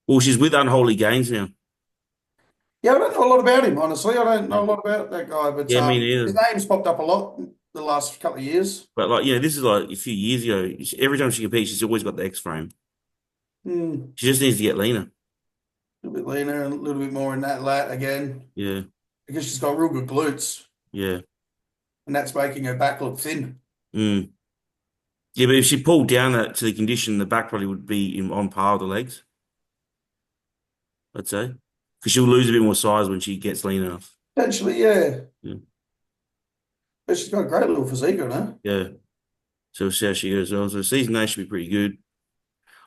Well, she's with Unholy Gains now. Yeah, I don't know a lot about him, honestly. I don't know a lot about that guy, but Yeah, me his neither. name's popped up a lot the last couple of years. But like, this is like a few years ago. Every time she competes, she's always got the X frame. Hmm, She just needs to get leaner. a little bit leaner and a little bit more in that lat again Yeah. because she's got real good glutes, Yeah. and that's making her back look thin. Mm. Yeah, but if she pulled down that to the condition, the back probably would be on par with the legs, I'd say. Because she'll lose a bit more size when she gets lean enough. Potentially, yeah. Yeah. But she's got a great little physique on her. Yeah. So we'll see how she goes on. So season A should be pretty good.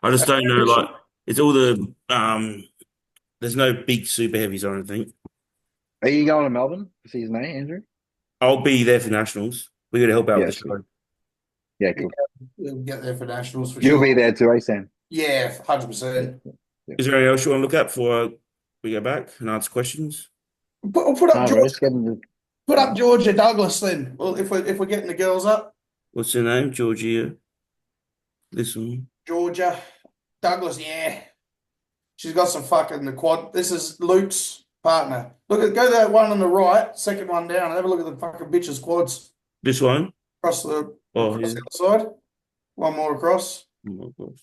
I just don't know, Who's she? like, it's all the there's no big super heavies, I don't think. Are you going to Melbourne for season 8, Andrew? I'll be there for nationals. We gotta help out Yeah, with the sweet. show. Yeah, cool. We'll get there for nationals for You'll sure. be there too, eh, Sam? Yeah, Yeah, 100%. yeah. Is there anything else you want to look at before we go back and answer questions? Put up No, we're just getting the. Georgia Douglas then. Well, if we're getting the girls up, What's her name? Georgia. This one. Georgia Douglas, yeah. She's got some fucking the quad. This is Luke's partner. Go to that one on the right, second one down, and have a look at the fucking bitch's quads This one? across the Oh, yeah. other side. One more across. Oh my gosh.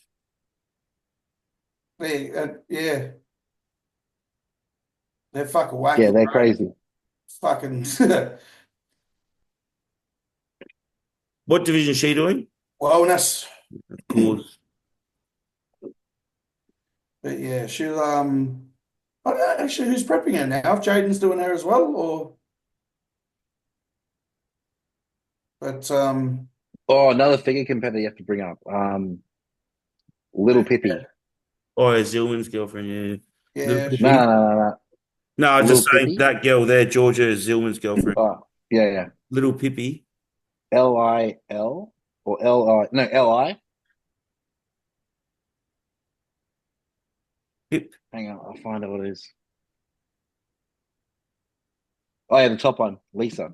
There, yeah. They're fucking wacky. Yeah, they're bro. crazy. Fucking What division is she doing? wellness. Of course. But yeah, she'll I don't know actually who's prepping her now. If Jaden's doing her as well, or but Oh, another figure competitor you have to bring up. Little Pippi. Oh, yeah, Zillman's girlfriend, yeah. Little yeah, Pippi. No. No, I was Little just saying Pippi. that girl there, Georgia, is Zillman's girlfriend. Oh, yeah. Little Pippi. LIL or LI? No, LI. Pip. Hang on, I'll find out what it is. Oh yeah, the top one, Lisa.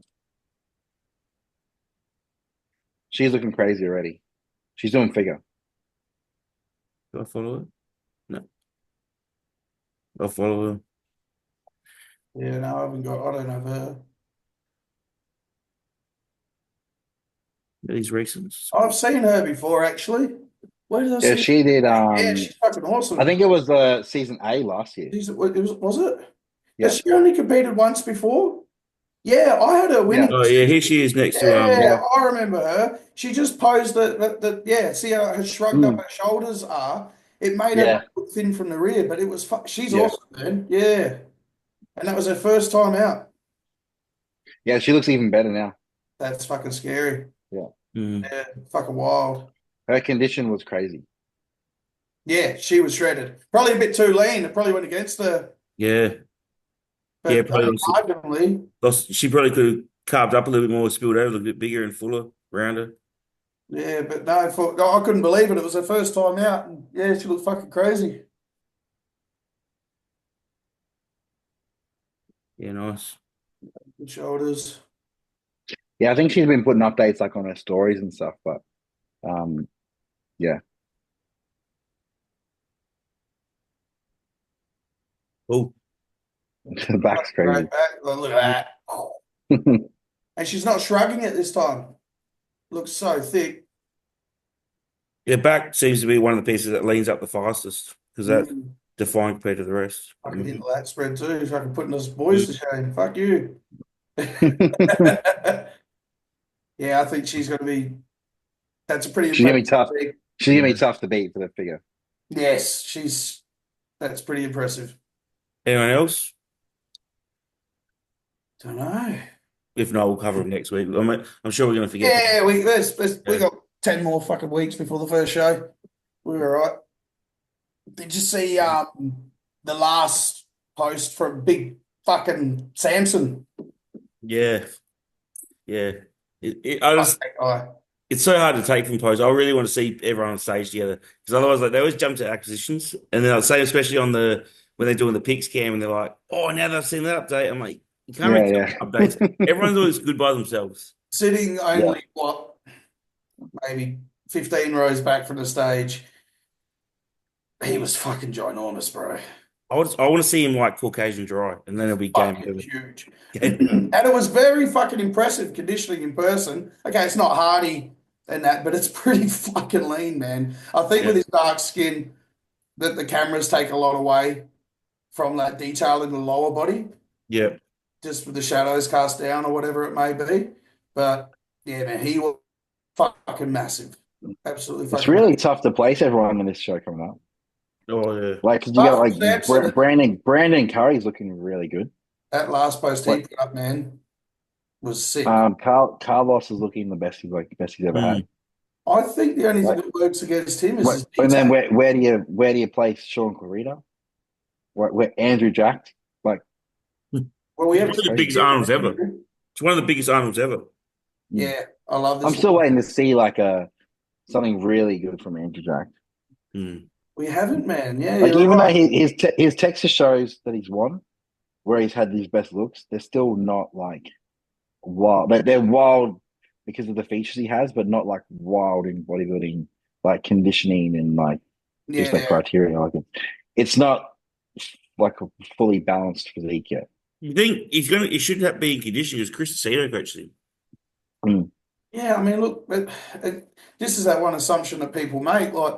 She's looking crazy already. She's doing figure. Do I follow her? No. I'll follow her. yeah. No, I don't have her. These recents. I've seen her before actually. Where did I Yeah, see? she did. Yeah, she's fucking awesome. I think it was season A last year. Was it? Yeah. Has she only competed once before? Yeah, I had her winning. Oh yeah, here she is next to Yeah, I remember her. She just posed yeah, see how her shrugged up Mm. her shoulders are. It made her Yeah. look thin from the rear, but it was she's Yeah. awesome, man. Yeah. And that was her first time out. Yeah, she looks even better now. That's fucking scary. Mm. Yeah, fucking wild. Her condition was crazy. Yeah, she was shredded. Probably a bit too lean. It probably went against her. Yeah. But Yeah, probably marginally. she probably could have carved up a little bit more, spilled out a little bit bigger and fuller, rounder. Yeah, but no, I couldn't believe it. It was her first time out. And yeah, she looked fucking crazy. Yeah, nice. Good shoulders. Yeah, I think she's been putting updates like on her stories and stuff, but yeah. Oh, The back's crazy. Great back. Look at that. And she's not shrugging it this time. Looks so thick. yeah, back seems to be one of the pieces that leans up the fastest because that's Mm. defined compared to the rest. I could hit that spread too. If I could put us boys to shame. Fuck you. Yeah, I think she's going to be. That's a pretty She's gonna be impressive tough. physique. She's gonna be tough to beat for the figure. Yes, she's. That's pretty impressive. Anyone else? Don't know. If not, we'll cover them next week. I'm sure we're going to forget. Yeah, we Yeah. got 10 more fucking weeks before the first show. We're all right. Did you see the last post from big fucking Samson? Yeah, yeah. Fuck that guy. It's so hard to take from posts. I really want to see everyone on stage together because otherwise, like they always jump to acquisitions, and then I'd say, especially on the when they're doing the picks cam, and they're like, "Oh, now they've seen that update." I'm like, you can't Yeah, really yeah. tell updates. Everyone's always good by themselves. Sitting Yeah. only, what, maybe 15 rows back from the stage. He was fucking ginormous, bro. I want to see him like Caucasian dry, and then it'll be game Fucking over. huge. Yeah. And it was very fucking impressive conditioning in person. Okay, it's not hardy and that, but it's pretty fucking lean, man. I think with Yeah. his dark skin, that the cameras take a lot away from that detail in the lower body, Yeah. just with the shadows cast down or whatever it may be. But yeah, man, he was fucking massive. Absolutely It's fucking really massive. tough to place everyone in this show coming up. Oh yeah. Like, because you got Apart like from Samson, Brandon Curry's looking really good. that last post he What put up, man, was sick. Carlos is looking the best he's ever had. Mm. I think the only thing Like, that works against him is his what, and then detail. where do you place Sean Clarita? Where Andrew Jack? Like, Well, we It's haven't one of it's the seen biggest crazy. him arms yet, ever. Andrew. It's one of the biggest arms ever. Mm. Yeah, I love I'm this still one. waiting to see like something really good from Andrew Jack. Mm. We haven't, man. Yeah, Like, you're even though right. his Texas shows that he's won, where he's had these best looks, they're still not like wild. They're wild because of the features he has, but not like wild in bodybuilding, like conditioning and like just like Yeah, criteria. Like it's not like a fully balanced physique yet. You think he should have be in condition because Chris Aceto coached him. Mm. yeah. I mean, look, this is that one assumption that people make. Like,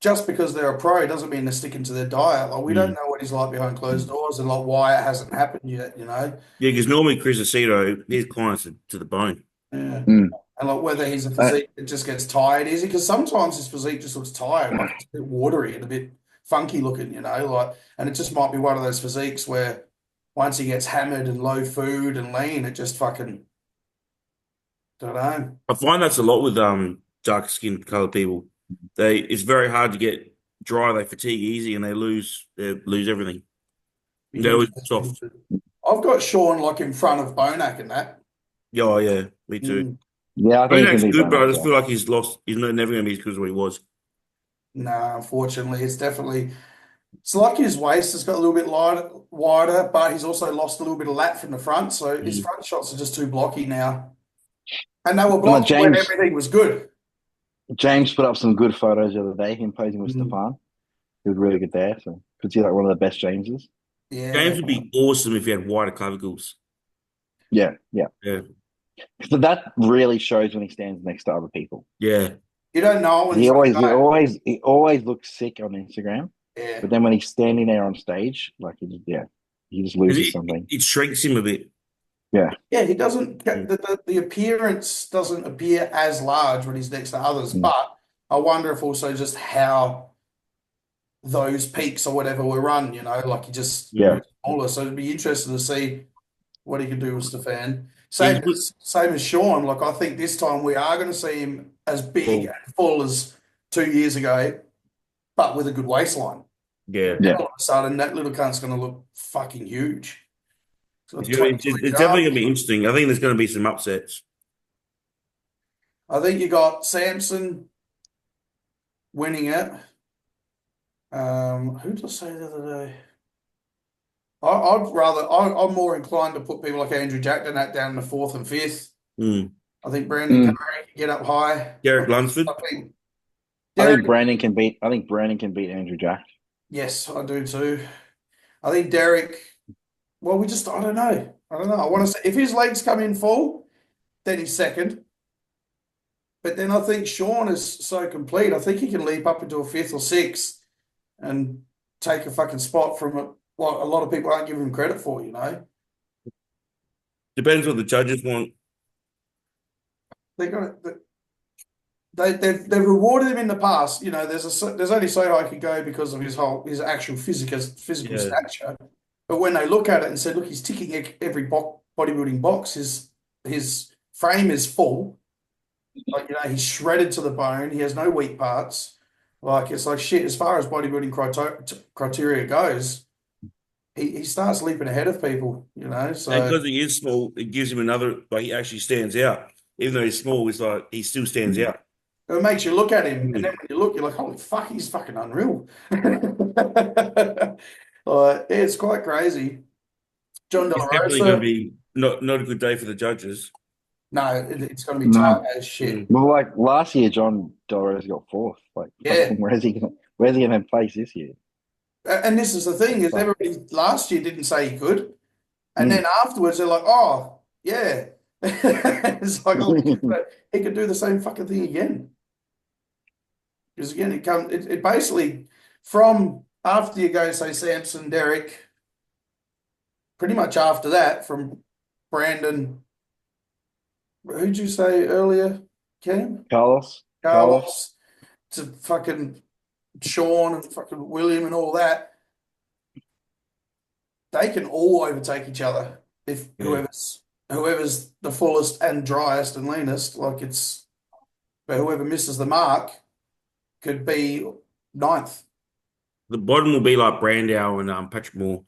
just because they're a pro doesn't mean they're sticking to their diet. Like, we don't Mm. know what he's like behind closed doors and like why it hasn't happened yet. You know. Yeah, because normally Chris Aceto, his clients are to the bone. Yeah. Mm. And like whether he's a Uh, physique that just gets tired easy, because sometimes his physique just looks tired, like it's a bit watery and a bit funky looking, you know, like, and it just might be one of those physiques where once he gets hammered and low food and lean, it just fucking, don't know. I find that's a lot with darker skinned colored people. It's very hard to get dry. They fatigue easy and they lose everything. Be They're always interesting. soft. I've got Sean like in front of Bonac and that. Yeah, oh, yeah, me too. Mm, yeah, I think he's Bonak's gonna be good, but I Bonac. just Yeah. feel like he's lost. He's never going to be as good as what he was. no, unfortunately, it's like his waist has got a little bit wider, but he's also lost a little bit of lat from the front, so his Mm. front shots are just too blocky now. And they were And like blocky when everything was good. James put up some good photos the other day, him posing with Mm. Stefan. He was really good there. So could see like one of the best Jameses. Yeah, James would be awesome if he had wider clavicles. Yeah, yeah. Yeah, So that really shows when he stands next to other people. yeah. you don't know when He he's going always, to he go. always, he always looks sick on Instagram, Yeah, but then when he's standing there on stage, like he just 'Cause loses something. it shrinks him a bit. Yeah, yeah. He doesn't get Mm. the appearance doesn't appear as large when he's next to others, mm, but I wonder if also just how those peaks or whatever were run. You know, like he just yeah, Mm. smaller. So it'd be interesting to see what he can do with Stefan. Yeah, Same as Sean. Like I think this time we are going to see him as big well, and full as 2 years ago, but with a good waistline. yeah. Then yeah. all of a sudden, that little cunt's going to look fucking huge. He's got It's 23 definitely going arms. to be interesting. I think there's going to be some upsets. I think you got Samson winning it. Who did I say the other day? I'm more inclined to put people like Andrew Jack than that down in the fourth and fifth. Mm. I think Brandon Mm. Curry can get up high. Derek Lunsford. I think I think Derek, Brandon can beat. I think Brandon can beat Andrew Jack. yes, I do too. I think Derek, well, I don't know. I don't know. I want to say if his legs come in full, then he's second. But then I think Sean is so complete. I think he can leap up into a fifth or sixth and take a fucking spot from what a lot of people aren't giving him credit for, you know. Depends what the judges want. They got they've rewarded him in the past. You know, there's only so high he could go because of his actual physical Yeah. stature. But when they look at it and say, look, he's ticking every bodybuilding box. His frame is full. Like, you know, he's shredded to the bone. He has no weak parts. Like, it's like shit. As far as bodybuilding criteria goes, he starts leaping ahead of people. You know, And so because he is small, it gives him another, like he actually stands out. Even though he's small, he's like, he still stands out. it makes you look at him, and then Mm. when you look, you're like, holy fuck, he's fucking unreal. It's quite crazy. John De La It's definitely going to Rosa, be not a good day for the judges. no, it's going to be tight No. as shit. Mm. Well, like last year, John Doris got fourth. Like, Yeah, where's he gonna place this year? and this is the thing is Fuck. everybody last year didn't say he could, and then Mm. afterwards they're like, oh yeah, it's like oh, he could do the same fucking thing again. Because again, it basically from after you go say Samson, Derek, pretty much after that from Brandon. Who'd you say earlier, Cam? Carlos. Carlos to fucking Sean and fucking William and all that. They can all overtake each other if Yeah. whoever's the fullest and driest and leanest. Like it's, but whoever misses the mark could be ninth. The bottom will be like Brandau and Patrick Moore.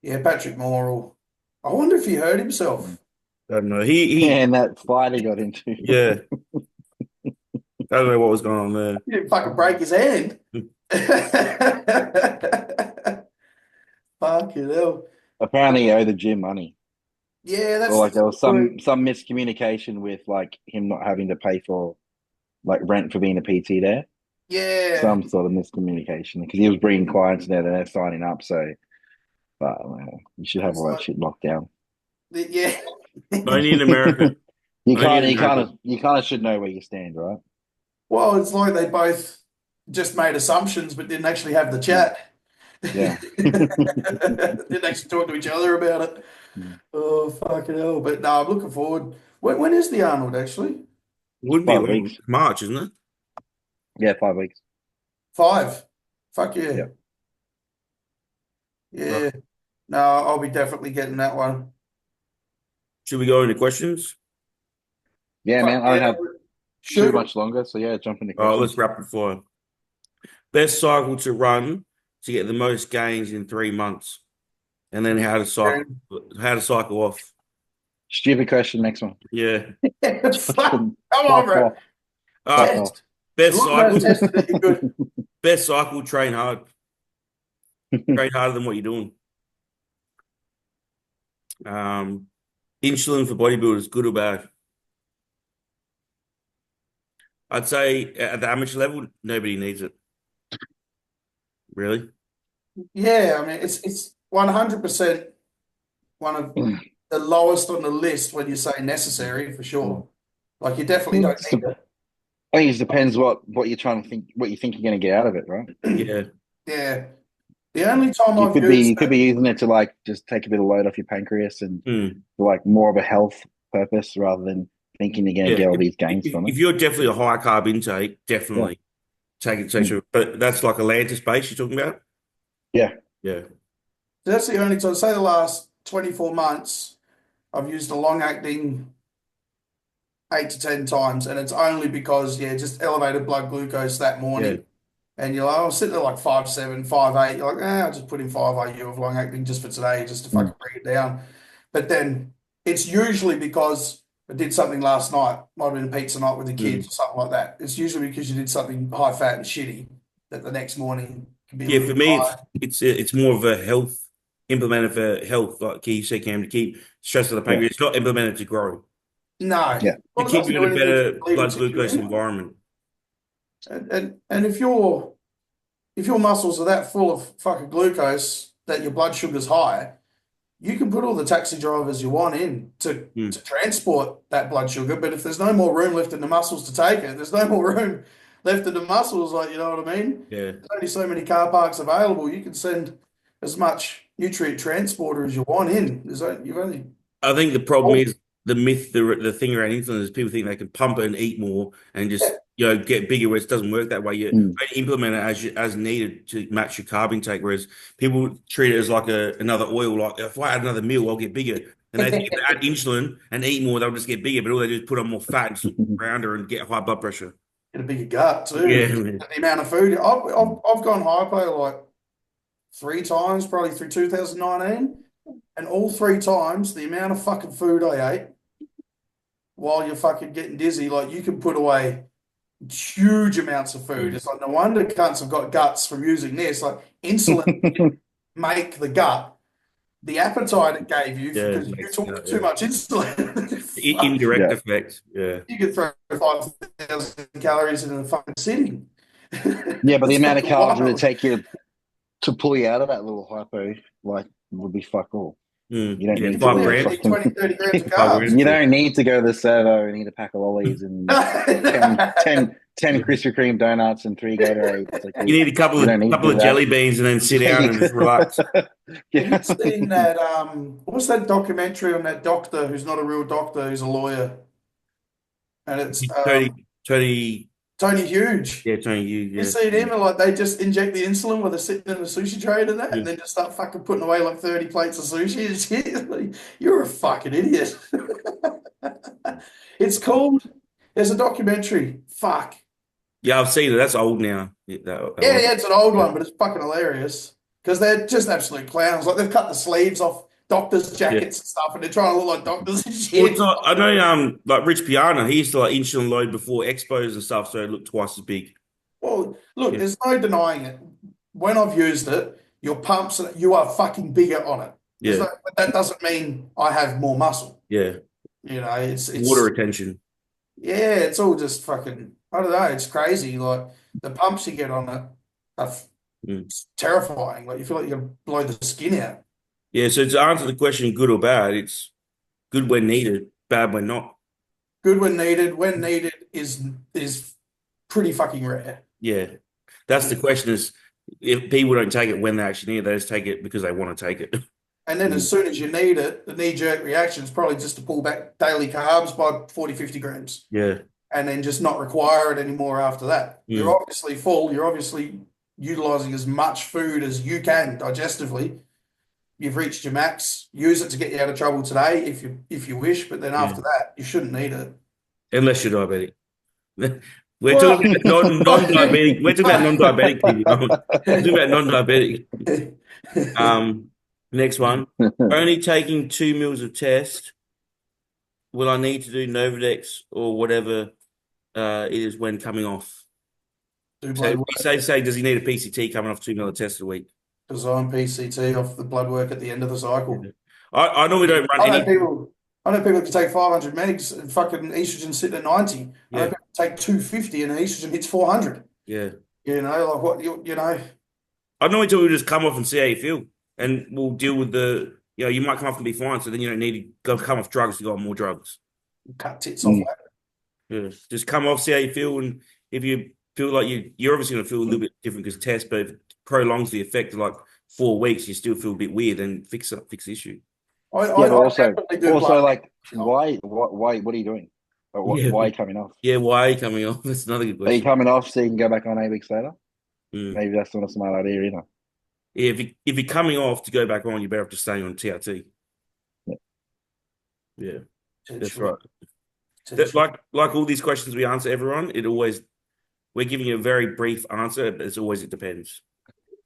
Yeah, Patrick Moore. I wonder if he hurt himself. I don't know. He And that fight he got into. yeah. I don't know what was going on there. He didn't fucking break his hand. Fucking hell. Apparently, he owed the gym money, Yeah, or that's like there the was some miscommunication with like him not having to pay for like rent for being a PT there. yeah. Some sort of miscommunication because he was bringing clients there and they're signing up. So, but you should have It's all that like shit locked down. yeah. Only in America. You Only in kind of, America. you kind of should know where you stand, right? Well, it's like they both just made assumptions but didn't actually have the Mm. chat. Yeah. Didn't actually talk to each other about it. Mm. Oh, fucking hell. But no, I'm looking forward. When is the Arnold actually? Wouldn't be 5 weeks. long. March, isn't it? Yeah, 5 weeks. 5. Fuck yeah. Yeah. Yeah. No, I'll be definitely getting that one. Should we go into questions? Yeah, man. Fuck I don't yeah. have too Shoot. much longer. So yeah, jump into All right, let's questions. rapid fire. Best cycle to run to get the most gains in 3 months, and then how to cycle off. Stupid question. Next one. Yeah. Fuck. Come Fuck on, bro. off. All Fuck right. off. Test. Best Look at those cycle. tests that you're good. Best cycle. Train hard. Train harder than what you're doing. Insulin for bodybuilders, good or bad? I'd say at the amateur level, nobody needs it. Really? Yeah, I mean it's 100% one of the lowest on the list when you say necessary for sure. Like you definitely don't need it. I think it depends what you're trying to think, what you think you're going to get out of it, right? Yeah. Yeah. The only time You I've could be used you could be using it to like just take a bit of load off your pancreas and Mm. for like more of a health purpose rather than thinking you're going Yeah. to get all these gains from If it. you're definitely a high carb intake, Yeah. definitely take it. Mm. But that's like Atlantis base you're talking about? Yeah. Yeah. that's the only time, say the last 24 months, I've used a long acting 8 to 10 times, and it's only because just elevated blood glucose that Yeah. morning. And you're like, I was sitting there like 5.7, 5.8. You're like, I'll just put in 5 IU of long acting just for today, just to Mm. fucking bring it down. But then it's usually because I did something last night, might have been a pizza night with the kids or something like that. It's usually because you did something high fat and shitty that the next morning can be a Yeah, little for bit me, high. it's more of a health implemented for health, like you said, Cam, to keep stress on the Yeah, pancreas. It's not implemented to grow, No. yeah. to Well, it keep doesn't you in do a anything to better bleed in blood situ glucose anyway. environment. And if your muscles are that full of fucking glucose that your blood sugar's high, you can put all the taxi drivers you want in Mm, to transport that blood sugar. But if there's no more room left in the muscles to take it, there's no more room left in the muscles. Like, you know what I mean? yeah. There's only so many car parks available. You can send as much nutrient transporter as you want in. You've only I think the problem oh, is the myth, the thing around insulin is people think they can pump it and eat more and just yeah. get bigger. Where it doesn't work that way. You Mm. implement it as needed to match your carb intake. Whereas people treat it as like another oil. Like if I add another meal, I'll get bigger. And they think if they add insulin and eat more, they'll just get bigger. But all they do is put on more fat and just look rounder and get high blood pressure. Get a bigger gut Yeah, too. man. The amount of food I've gone hypo like 3 times, probably through 2019, and all 3 times the amount of fucking food I ate while you're fucking getting dizzy, like you can put away huge amounts of food. Mm. It's like no wonder cunts have got guts from using this. Like insulin make the gut. The appetite it gave you Yeah, because it you makes took too yeah. much insulin. Fuck, Indirect Yeah. effect. Yeah. you could throw 5,000 calories in a fucking sitting. Yeah, but the It's amount of fucking carbs it would wild. take you to pull you out of that little hypo, like, would be fuck all. You don't Yeah, need Well, five to yeah, you grams. need fucking 20, 30 grams of 5 grams. carbs. you Yeah. don't need to go to the servo and eat a pack of lollies and 10 Yeah. Krispy Kreme donuts and 3 Gatorades. It's like You need a you don't need to couple do of that. jelly beans and then sit Yeah, down you and just could. relax. Have you Yeah. seen that? What's that documentary on that doctor who's not a real doctor, who's a lawyer? And it's Tony, Tony Huge. yeah, Tony, you, You yeah. seen him and like they just inject the insulin while they're sitting in a sushi tray and that, and Mm. then just start fucking putting away like 30 plates of sushi and shit. Like, you're a fucking idiot. It's called, there's a documentary. Fuck. Yeah, I've seen it. That's old now. Yeah, that Yeah, one. yeah, it's an old Yeah. one, but it's fucking hilarious. Because they're just absolute clowns. Like they've cut the sleeves off doctors' Yeah. jackets and stuff, and they're trying to look like doctors and Well, it's shit. not, I know, like Rich Piana, he used to like insulin load before expos and stuff, so it looked twice as big. Well, look, Yeah, there's no denying it. When I've used it, your pumps, you are fucking bigger on it. There's yeah, no, but that doesn't mean I have more muscle. yeah. You know, Water retention. yeah, it's all just fucking, I don't know, it's crazy. Like the pumps you get on it are Mm. it's terrifying. Like you feel like you're gonna blow the skin out. Yeah, so to answer the question, good or bad, it's good when needed, bad when not. Good when needed. When needed is pretty fucking rare. Yeah, that's the question is if people don't take it when they actually need it, they just take it because they want to take it. And then as soon as you need it, the knee-jerk reaction is probably just to pull back daily carbs by 40, 50 grams. Yeah. And then just not require it anymore after that. You're Mm. obviously full. You're obviously utilizing as much food as you can digestively. You've reached your max. Use it to get you out of trouble today if you wish, but then Yeah. after that, you shouldn't need it. Unless you're diabetic. We're Well, talking about non-diabetic. We're talking about non-diabetic people. We're talking about non-diabetic. Next one. Only taking 2 meals of test. Will I need to do Novadex or whatever it is when coming off? do So blood we work say, does he need a PCT coming off 2 mil of test a week? because I'm PCT off the blood work at the end of the cycle. Yeah. I normally don't run I know any. people. I know people can take 500 megs and fucking estrogen sitting at 90. I know Yeah, people take 250 and estrogen hits 400. yeah. You know, like what you know, I normally tell you just come off and see how you feel, and we'll deal with the. You might come off and be fine, so then you don't need to go come off drugs to go on more drugs. cut tits off later. Yeah, just come off, see how you feel, and if you feel like you're obviously going to feel a little bit different because test, but if it prolongs the effect of like 4 weeks, you still feel a bit weird, then fix the issue. Yeah, but I definitely do blood. like, why, what are you doing? Or Yeah, why are you coming off? yeah. Why are you coming off? That's another good Are you question. coming off so you can go back on 8 weeks later? Mm. Maybe that's not a smart idea either. Yeah, if you're coming off to go back on, you're better off just staying on TRT. Yeah. Yeah, that's Potentially. right. That, like all these questions we answer everyone, we're giving you a very brief answer, but it depends.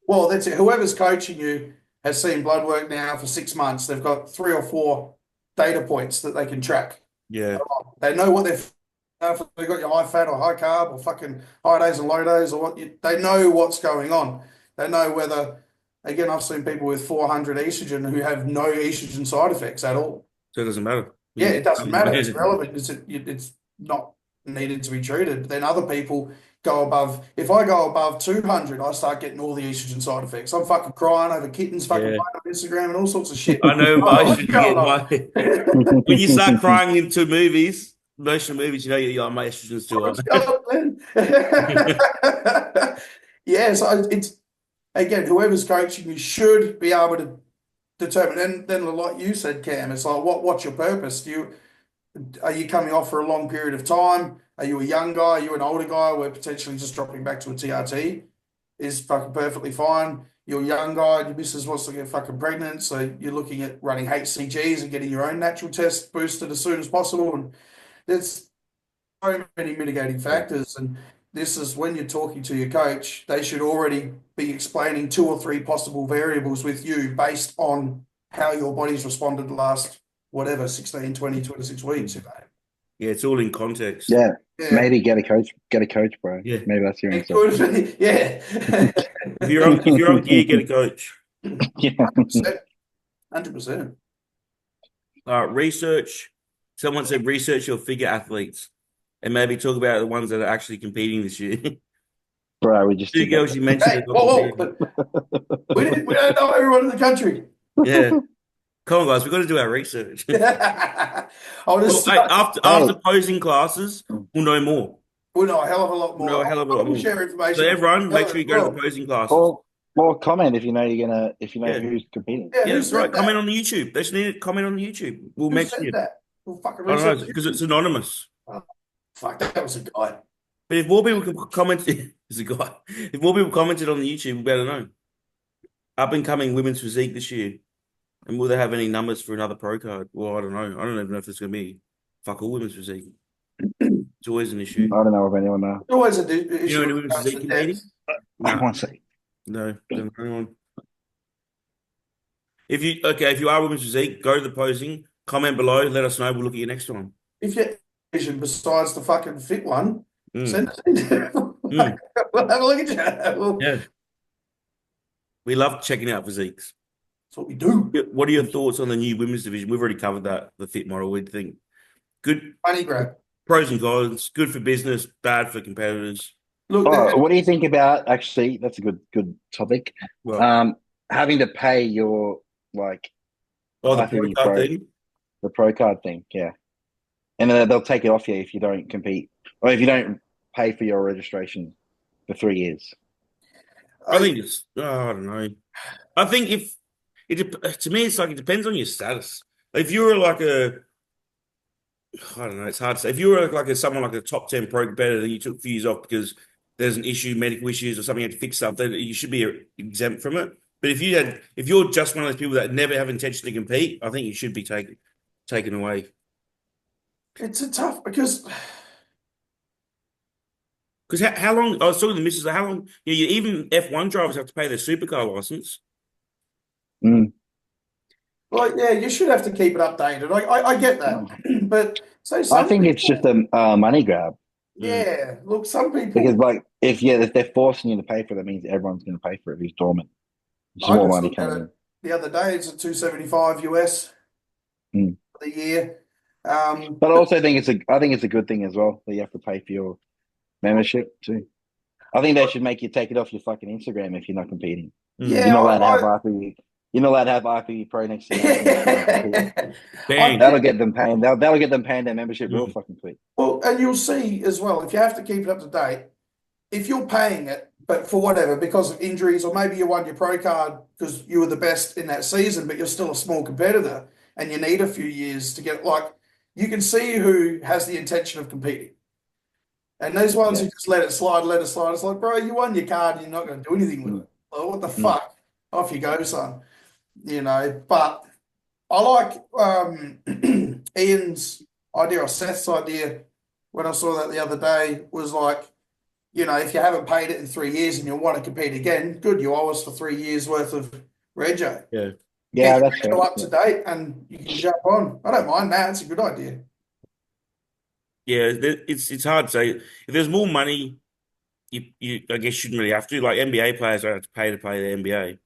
Well, that's it. Whoever's coaching you has seen blood work now for 6 months. They've got 3 or 4 data points that they can track. Yeah, They know what they've if they've got your high fat or high carb or fucking high days and low days or what they know what's going on. They know whether, again, I've seen people with 400 estrogen who have no estrogen side effects at all. So it doesn't matter. Yeah, it doesn't matter. It's irrelevant. It's not needed to be treated. Then other people go above. If I go above 200, I start getting all the estrogen side effects. I'm fucking crying over kittens, fucking Yeah. playing on Instagram and all sorts of shit. I know, but I What's should going get on? when you start crying into movies, emotional movies, you know, my estrogen's too What's high. going on? Yeah, so it's again, whoever's coaching you should be able to determine. And then, like you said, Cam, it's like, what's your purpose? Are you coming off for a long period of time? Are you a young guy? Are you an older guy? Where potentially just dropping back to a TRT is fucking perfectly fine. You're a young guy, your missus wants to get fucking pregnant, so you're looking at running HCGs and getting your own natural test boosted as soon as possible. And there's so many mitigating factors. And this is when you're talking to your coach, they should already be explaining 2 or 3 possible variables with you based on how your body's responded the last, whatever, 16, 20, 26 weeks. Yeah, it's all in context. Yeah, Yeah. maybe get a coach, bro. Yeah. Maybe that's your It answer. could be, yeah. If you're on gear, get a coach. Yeah. 100%. 100%. Research. Someone said research your figure athletes and maybe talk about the ones that are actually competing this year. Bro, we just Two did girls that. you mentioned. Hey, that got whoa, competing. we don't know everyone in the country. Yeah. Come on, guys, we've got to do our research. I'll Well, just hey, after posing classes, we'll know more. we'll know a hell of a lot We'll more. know a hell of a lot We'll more. share information. So everyone, make Tell sure you us go to well. the posing classes. Or comment if you know Yeah. who's competing. Yeah, Yeah, who that's said right. that? Comment on the YouTube. They just need to comment on the YouTube. We'll Who mention said you. that? We'll fucking I don't know, research because it. it's anonymous. Fuck, that was a guy. But if more people can comment, there's a guy. If more people commented on the YouTube, we better know. Up and coming women's physique this year. And will they have any numbers for another pro card? Well, I don't know. I don't even know if there's going to be fuck all women's physique. It's always an issue. I don't know if anyone knows. Always an You know issue. any women's physique competing? I No, want to say. no, don't know anyone. If you are women's physique, go to the posing, comment below, let us know. We'll look at you next time. If you're Asian besides the fucking fit one, send it in. Mm. We'll have a look at you. Yeah. We love checking out physiques. That's what we do. What are your thoughts on the new women's division? We've already covered that, the fit model. We think good Money grab. pros and cons, good for business, bad for competitors. Look, Oh, what do you think about actually? That's a good topic. Well, Having to pay your the pro IFBB card thing. the pro card thing, yeah, and they'll take it off you if you don't compete or if you don't pay for your registration for 3 years. I think it's. I don't know. I think to me, it's like it depends on your status. If you're like I don't know. It's hard to say. If you were like someone like a top 10 pro competitor, and you took a few years off because there's an issue, medical issues, or something you had to fix stuff, then you should be exempt from it. But if you're just one of those people that never have intention to compete, I think you should be taken away. it's a tough because How long? I was talking to the missus. How long? Even F1 drivers have to pay their supercar license. Mm. like, yeah, you should have to keep it updated. I get that, but say I some think it's people- just a money grab yeah. Look, some people. because if they're forcing you to pay for it, that means everyone's going to pay for it who's dormant. There's I more just money looked at coming it the other day. It's at $275 US for the year. But I also think it's a good thing as well that you have to pay for your membership too. I think they should make you take it off your fucking Instagram if you're not competing. Yeah, You're not allowed to have IFBB. You're not allowed to have IFBB Pro next to you. Bang. That'll get them paying. That'll get them paying their membership real Mm. fucking quick. Well, and you'll see as well, if you have to keep it up to date, if you're paying it, but for whatever, because of injuries, or maybe you won your pro card because you were the best in that season, but you're still a small competitor and you need a few years to get, like, you can see who has the intention of competing. And those ones who just let it slide. It's like, bro, you won your card and you're not going to do anything with it. Like, what the fuck? Off you go, son. But I like Ian's idea or Seth's idea when I saw that the other day was like, if you haven't paid it in 3 years and you want to compete again, good, you owe us for 3 years worth of rego. Yeah. Yeah, Get that's your fair. rego up to date and you can jump on. I don't mind that. It's a good idea. Yeah, it's hard to say. If there's more money, you I guess shouldn't really have to. Like NBA players don't have to play the NBA.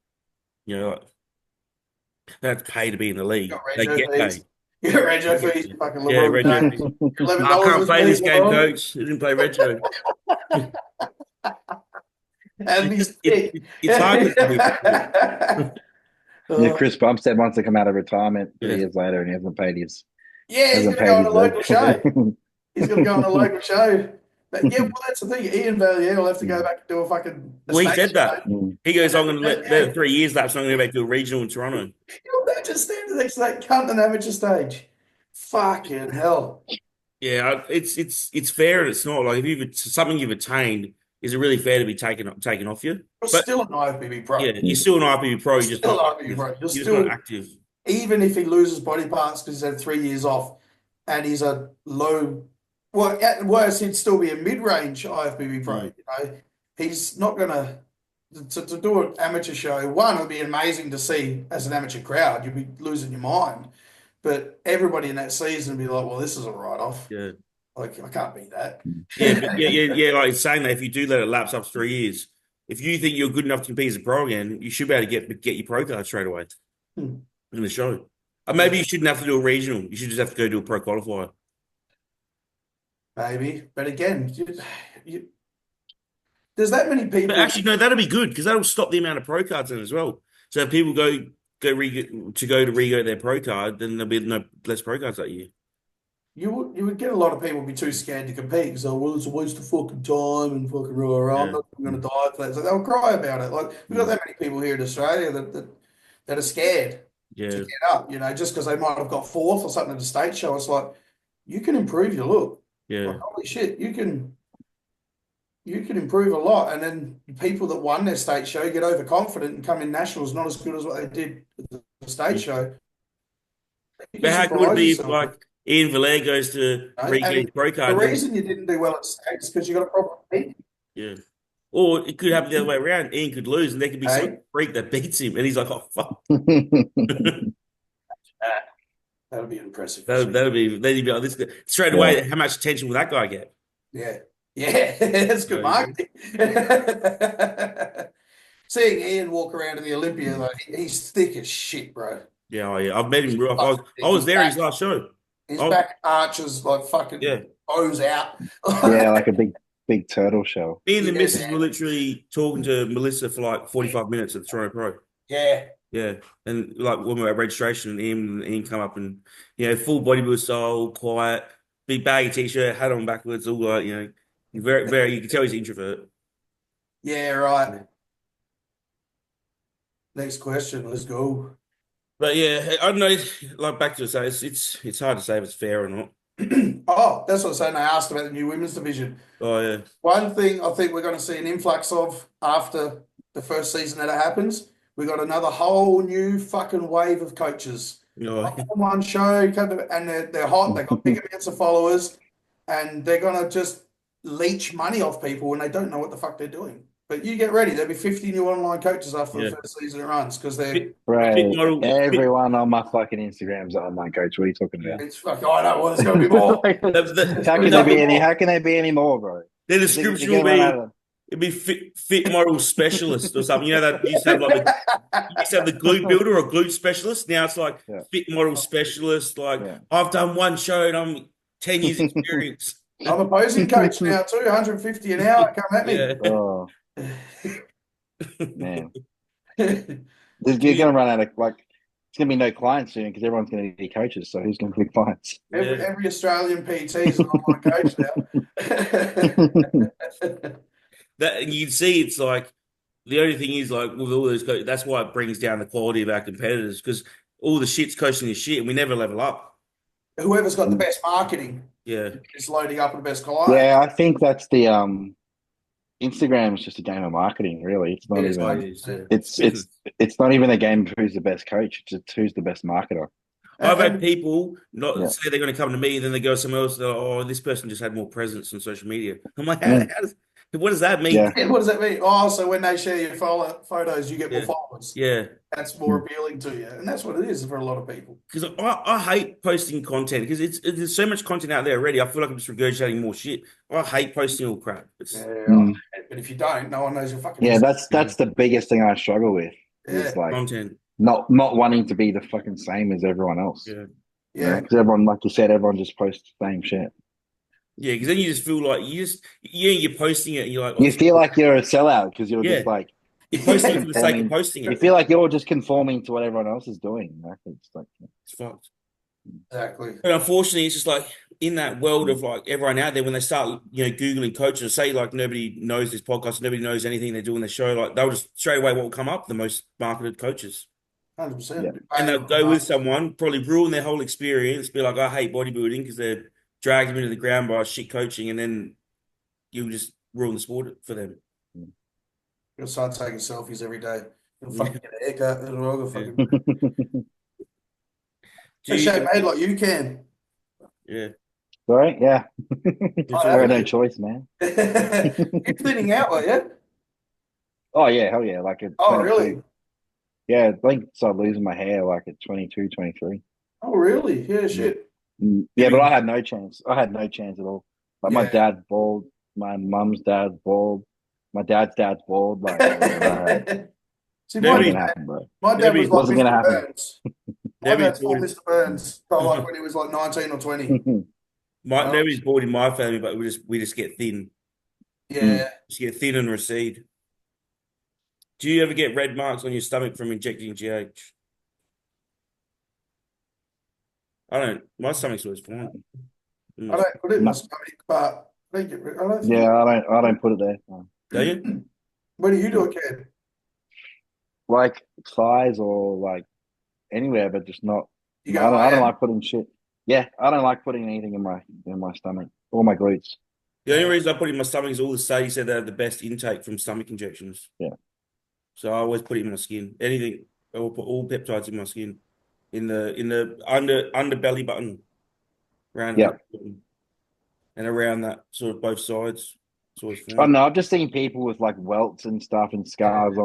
You know, like, they don't have to pay to be in the You league. got They rego get fees. paid. You got They rego get fees. paid. Fucking Yeah, LeBron Rego. James. $11 I can't a play week, this game, LeBron. coach. I didn't play Rego. And he's sick. It's hard to believe it. Yeah, Uh, Chris Bumstead wants to come out of retirement Yeah, 3 years later, and he hasn't paid his yeah, he's hasn't going to go paid on a his reg. local yeah. show. He's going to go on a local show. But yeah, well, that's the thing. Ian Valier will have to go back and do a fucking a Well, he state said show. that. He goes, I'm going to let Yeah. 3 years lapse. I'm going to go back to a regional in Toronto. You'll imagine standing next to that cunt on amateur stage. Fucking hell. Yeah, it's fair and it's not. Like if you've something you've attained, is it really fair to be taken off you? You're But still an IFBB pro. yeah, you're still an IPB pro. You're still an IFBB pro. You're You're just not still, active. even if he loses body parts because he's had 3 years off and he's a low, well, at worst, he'd still be a mid-range IFBB pro. Mm. You know, he's not going to do an amateur show. One, it'd be amazing to see as an amateur crowd. You'd be losing your mind. But everybody in that season would be like, well, this is a write-off. Yeah, Like, I can't beat that. yeah. Like saying that if you do let it lapse up 3 years, if you think you're good enough to compete as a pro again, you should be able to get your pro card straight away Hmm. in the show. Maybe you shouldn't have to do a regional. You should just have to go do a pro qualifier. Maybe. But again, there's that many But people. actually, no, that'll be good because that'll stop the amount of pro cards in as well. So if people go re-go their pro card, then there'll be no less pro cards that year. You would get a lot of people be too scared to compete because, oh, well, it's a waste of fucking time and fucking rah, I'm not going to die for that. So they'll cry about it. Like, we've got that many people here in Australia that are scared Yeah, to get up, just because they might have got fourth or something at a state show. It's like, you can improve your look. yeah. Like, holy shit, you can improve a lot. And then the people that won their state show get overconfident and come in nationals not as good as what they did at the state show. You But can how good would it surprise be if yourself. like Ian Valer goes to re-get his pro The card? reason you didn't do well at state is because you got a problem with me. Yeah. Or it could happen the other way around. Ian could lose, and there could be some Hey? freak that beats him, and he's like, "Oh fuck." That'll be impressive. That'll be then you'd be like this straight away. How much attention will that guy get? Yeah. Yeah, that's good marketing. Seeing Ian walk around in the Olympia, like, he's thick as shit, bro. Yeah, oh, yeah. I've met him. I was there his last show. His back arches like fucking bows out. Yeah, like a big turtle shell. Me and the Yeah. missus were literally talking to Melissa for like 45 minutes at the Toronto Pro. Yeah. Yeah. And like when we were at registration, and Ian come up and, full bodybuilder style, quiet, big baggy t-shirt, hat on backwards, all like, very, very, you can tell he's an introvert. Yeah, right. Next question. Let's go. But yeah, I don't know. Like back to say, it's hard to say if it's fair or not. Oh, that's what I'm saying. They asked about the new women's division. Oh yeah. One thing I think we're going to see an influx of after the first season that it happens, we got another whole new fucking wave of coaches. Oh, On one show, and they're hot. They got big amounts of followers, and they're going to just leech money off people when they don't know what the fuck they're doing. But you get ready. There'll be 50 new online coaches after the first season it runs because they're Right. Everyone on my fucking Instagram's an online coach. What are you talking about? it's fucking. I know. Well, there's going to be more. How can there be any? How can there be any more, bro? The description will be it'd be fit model specialist or something. You know that you used to have the glute builder or glute specialist. Now it's like fit model specialist. Like I've done one show and I'm 10 years experience. I'm a posing coach now too. 150 an hour. Come at me. Yeah. Oh. Man, you're gonna run out of it's gonna be no clients soon because everyone's gonna be coaches. So who's gonna be clients? Every Australian PT is an online coach now. That you can see, it's like the only thing is like with all those coaches, that's why it brings down the quality of our competitors because all the shit's coaching the shit and we never level up. Whoever's got the best marketing, is loading up with the best clients. Yeah, I think that's the Instagram is just a game of marketing, really. It's not it's not even a game of who's the best coach. It's just who's the best marketer. I've had people say they're going to come to me, and then they go somewhere else. Oh, this person just had more presence on social media. I'm like, What does that mean? Yeah. Yeah, what does that mean? Oh, so when they share your photos, you get more Yeah, followers. yeah. That's more appealing to you, and that's what it is for a lot of people. Because I hate posting content because there's so much content out there already. I feel like I'm just regurgitating more shit. I hate posting all crap. It's Yeah, Mm. but if you don't, no one knows you're fucking Yeah, existing. that's the biggest thing I struggle with is Yeah, like content. not wanting to be the fucking same as everyone else. Yeah. You know, yeah, because everyone, like you said, everyone just posts the same shit. Yeah, because then you just feel like you're posting it and you're like, oh, You this, feel like you're a sellout because you're yeah, just like you're posting it for the sake of conforming. posting You it. feel like you're just conforming to what everyone else is doing. You know? It's like, It's fucked. exactly. But unfortunately, it's just like in that world of like everyone out there, when they start, Googling coaches, say like nobody knows this podcast, nobody knows anything they're doing the show, like they'll just straight away what will come up, the most marketed coaches. 100%. yeah, And they'll go with someone, probably ruin their whole experience, be like, I hate bodybuilding because they're dragged them into the ground by shit coaching, and then you'll just ruin the sport for them. You'll start taking selfies every day. You'll Yeah. fucking get a haircut as well. You'll Yeah. fucking Do a shape you, made like you can. yeah. Sorry, yeah. It's I I got all, no haven't choice, man. you thinning out, were you? Oh yeah, hell yeah! Like at Oh, 22. really? Yeah, I think started losing my hair like at 22, 23. Oh, really? Yeah, Mm. shit. Yeah, but I maybe, had no chance. I had no chance at all. Like my Yeah. dad's bald, my mum's dad's bald, my dad's bald. Like See, wasn't nobody, gonna happen, bro. my dad was nobody, like Wasn't Mr. gonna happen. Burns. My nobody's dad's bored. full Mr. Burns, but like when he was like 19 or 20. Oh, Nobody's bored in my family, but we just get thin. Mm. yeah. Just get thin and recede. Do you ever get red marks on your stomach from injecting GH? I don't. My stomach's always fine. I Mm. don't put it in my No. stomach, but I don't get I don't think Yeah, I don't put it there. No. Do you? where do you do No. it, Ken? Like thighs or like anywhere, but just not. You go, I I don't am. like putting shit. Yeah, I don't like putting anything in my stomach or my glutes. The only reason I put it in my stomach is all the studies said they have the best intake from stomach injections. Yeah, So I always put it in my skin. Anything, I will put all peptides in my skin, in the under belly button, around the yeah. belly button, and around that sort of both sides. It's always Oh fine. no, I've just seen people with like welts and stuff and scars Yeah,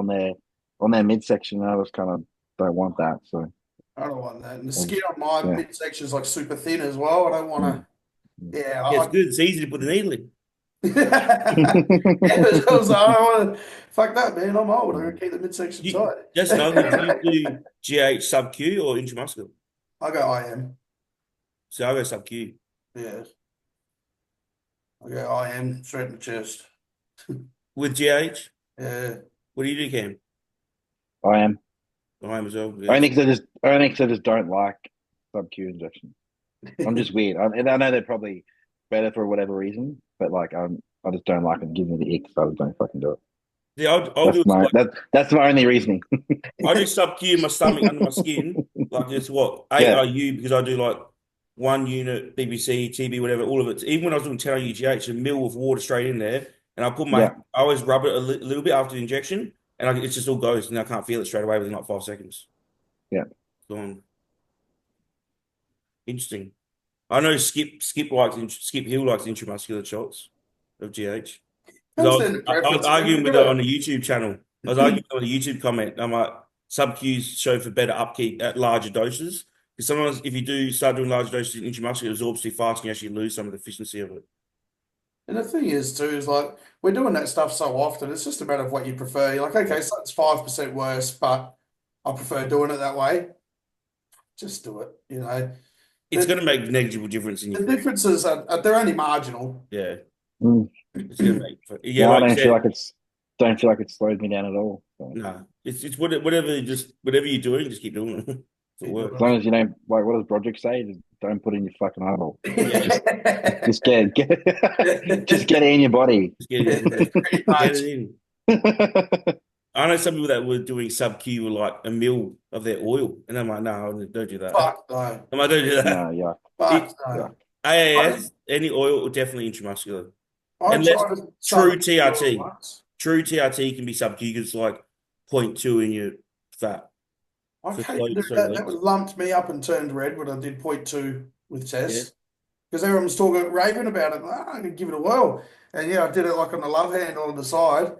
on their midsection. And I just kind of don't want that. So I don't want that. And the um, skin on my yeah. midsection is like super thin as well. I don't want Mm. to. Yeah, Yeah, it's good. It's easy to put the needle in. yeah, I was like, I don't want to. Fuck that, man. I'm old. I'm gonna Mm. keep the midsection You, tight. just another thing. Do you do GH sub Q or intramuscular? I go, I am. So I go sub Q. Yeah, I go, I am straight in the chest. With GH, Yeah. what do you do, Cam? I am I am as well. Yeah. only because I just don't like sub Q injection. I'm just weird. And I know they're probably better for whatever reason, but like I just don't like them. Give me the ick, so I just don't fucking do it. Yeah, I'll do That's it my like that's my only reasoning. I do sub Q in my stomach under my skin. Like it's what Yeah, 8 IU because I do like 1 unit BBC, TB, whatever, all of it. Even when I was doing 10 IU GH, a mil of water straight in there, and yeah. I always rub it a little bit after the injection, and it just all goes, and I can't feel it straight away within like 5 seconds. Yeah. Gone. Interesting. I know Skip Hill likes intramuscular shots of GH. I Because understand the I was preference, man. arguing You've with her got on the YouTube channel. I was arguing on the YouTube comment. I'm like, sub Qs show for better upkeep at larger doses. Because sometimes if you do start doing larger doses in intramuscular, it absorbs too fast and you actually lose some of the efficiency of it. and the thing is, too, is like we're doing that stuff so often. It's just a matter of what you prefer. You're like, okay, so it's 5% worse, but I prefer doing it that way. Just do it. It's going The, to make negligible difference in your the career. differences are they're only marginal. Yeah. Mm. It's going to make, yeah, No, I like you don't feel said, like don't feel like it slows me down at all. So, no, it's whatever you're doing, just keep doing it. If it Keep doing as works. long as you don't like, what does Broderick say? Just don't put it in your fucking eyeball. Yeah. Just get just get it in your body. Just get it in. Pretty Get much. it in. I know some people that were doing sub Q were like a mil of their oil, and I'm like, no, don't do that. Fuck no. I'm like, don't do No, that. yeah, It, Fuck yeah. no. I, AAS, any oil, or definitely intramuscular. I Unless tried to true sub TRT. once. True TRT can be sub Q because it's like 0.2 in your fat I for came to do slow that. That was legs. lumped me up and turned red when I did point 0.2 with Yeah. Tess. because everyone was talking raving about it. I'm gonna give it a whirl, and yeah, I did it like on the love handle on the side,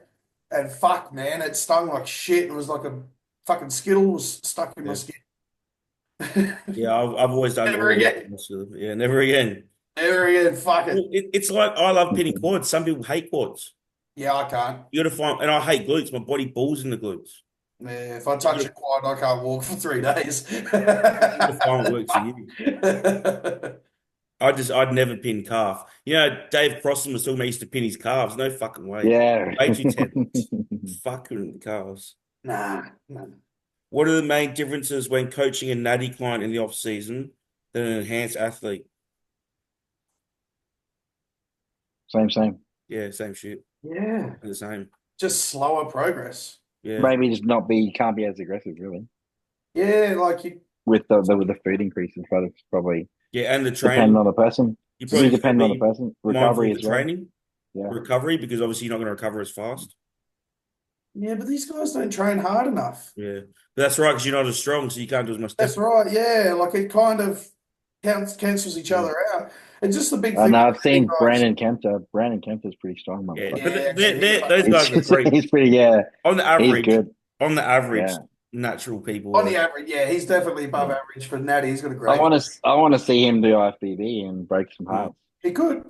and fuck, man, it stung like shit. It was like a fucking skittle was stuck in my Yeah. skin. Yeah, I've always done Never all again. the yeah, never again. Never again. Fuck Well, it. it's like I love pinning quads. Some people hate quads. Yeah, I can't. You got to find, and I hate glutes. My body balls in the glutes. Yeah, if I You touch got a quad, I can't walk for 3 days. to find what works for you. I'd never pin calf. You know, Dave Crossan was talking about he used to pin his calves. No fucking way. Yeah. Way too tense. Fucking calves. Nah, nah. What are the main differences when coaching a natty client in the off season than an enhanced athlete? Same. Yeah, same shit. Yeah, The same. just slower progress. Yeah. Maybe just not be, can't be as aggressive really Yeah, like you. with the food increases, but it's probably Yeah, and the depending training. on the person. You It probably is just got to dependent on the be person. mindful Recovery of the as well. training, Yeah. recovery, because obviously you're not going to recover as fast. Yeah, but these guys don't train hard enough. Yeah. But that's right, because you're not as strong, so you can't do as much That's damage. right. Yeah, like it kind of cancels each Yeah. other out. It's just the big And thing with I've the seen guys. Brandon Kempter. Brandon Kempter's pretty strong, Yeah. motherfucker. Yeah, But man, he's those fucking guys are pretty, He's pretty, yeah. on the He's average, good. Yeah. natural people on are. the average. Yeah, he's definitely above Yeah. average for Natty. He's got a I great. want to, I want to see him do IFBB and break some Mm, hearts. He could.